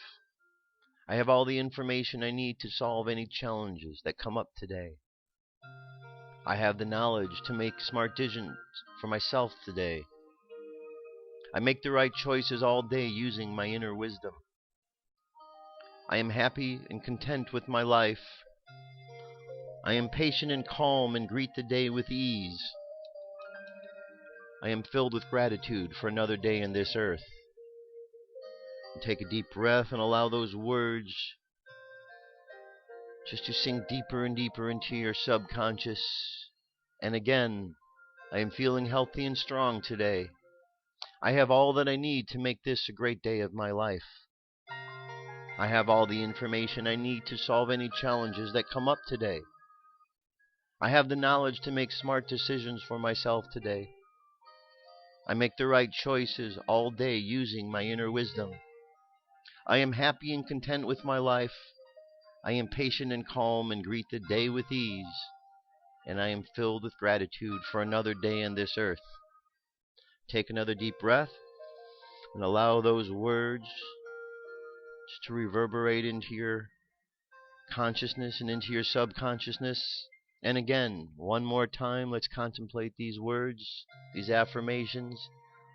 I have all the information I need to solve any challenges that come up today. I have the knowledge to make smart decisions for myself today. I make the right choices all day using my inner wisdom. I am happy and content with my life. I am patient and calm and greet the day with ease. I am filled with gratitude for another day in this earth. And take a deep breath and allow those words just to sink deeper and deeper into your subconscious. And again, I am feeling healthy and strong today. I have all that I need to make this a great day of my life. I have all the information I need to solve any challenges that come up today. I have the knowledge to make smart decisions for myself today. I make the right choices all day using my inner wisdom. I am happy and content with my life. I am patient and calm and greet the day with ease. And I am filled with gratitude for another day in this earth. Take another deep breath and allow those words just to reverberate into your consciousness and into your subconsciousness. And again, one more time, let's contemplate these words, these affirmations.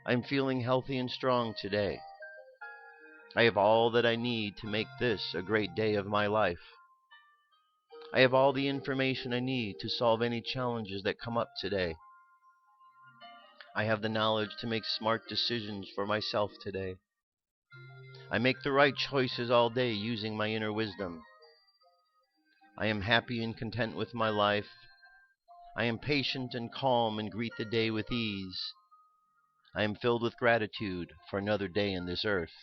I'm feeling healthy and strong today. I have all that I need to make this a great day of my life. I have all the information I need to solve any challenges that come up today. I have the knowledge to make smart decisions for myself today. I make the right choices all day using my inner wisdom. I am happy and content with my life. I am patient and calm and greet the day with ease. I am filled with gratitude for another day in this earth.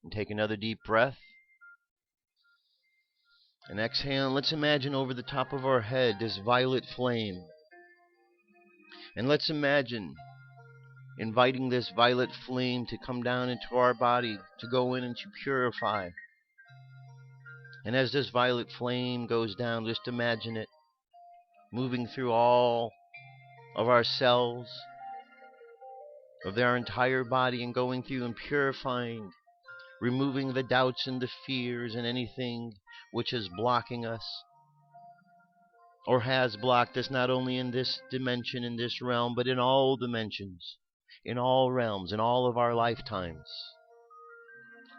And take another deep breath. And exhale. And let's imagine over the top of our head this violet flame. And let's imagine inviting this violet flame to come down into our body, to go in and to purify. And as this violet flame goes down, just imagine it moving through all of our cells, of our entire body, and going through and purifying, removing the doubts and the fears and anything which is blocking us, or has blocked us, not only in this dimension, in this realm, but in all dimensions, in all realms, in all of our lifetimes.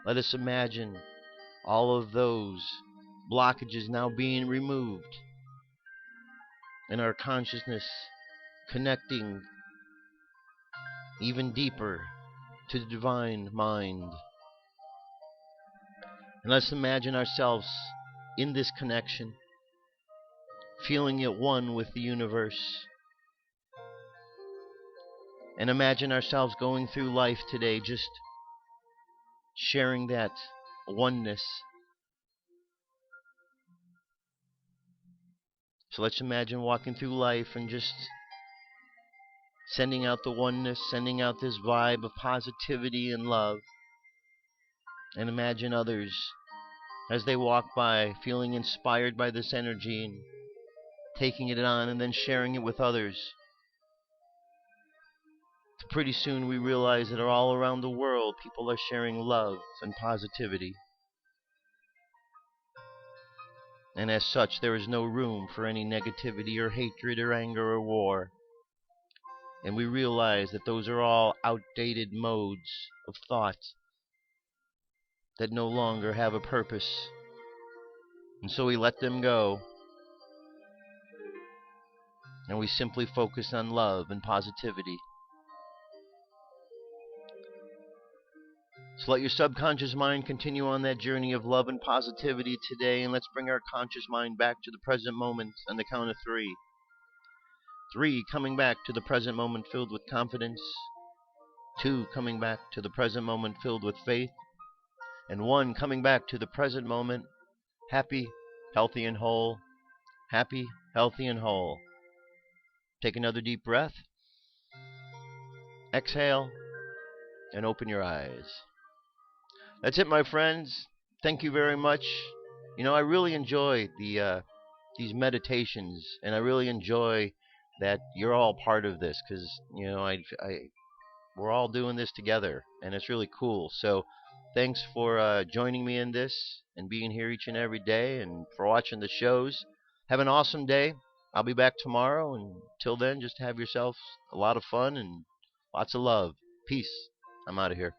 Let us imagine all of those blockages now being removed, and our consciousness connecting even deeper to the divine mind. And let's imagine ourselves in this connection, feeling it one with the universe. And imagine ourselves going through life today, just sharing that oneness. So let's imagine walking through life and just sending out the oneness, sending out this vibe of positivity and love. And imagine others as they walk by feeling inspired by this energy and taking it on and then sharing it with others. Pretty soon we realize that all around the world people are sharing love and positivity. And as such, there is no room for any negativity or hatred or anger or war. And we realize that those are all outdated modes of thought that no longer have a purpose. And so we let them go. And we simply focus on love and positivity. So let your subconscious mind continue on that journey of love and positivity today, and let's bring our conscious mind back to the present moment on the count of 3. 3, coming back to the present moment filled with confidence, 2 coming back to the present moment filled with faith, and 1 coming back to the present moment happy, healthy, and whole. Happy, healthy, and whole. Take another deep breath. Exhale and open your eyes. That's it, my friends. Thank you very much. You know, I really enjoy these meditations, and I really enjoy that you're all part of this, because you know we're all doing this together, and it's really cool. So thanks for joining me in this and being here each and every day, and for watching the shows. Have an awesome day. I'll be back tomorrow, and till then, just have yourself a lot of fun and lots of love. Peace. I'm out of here.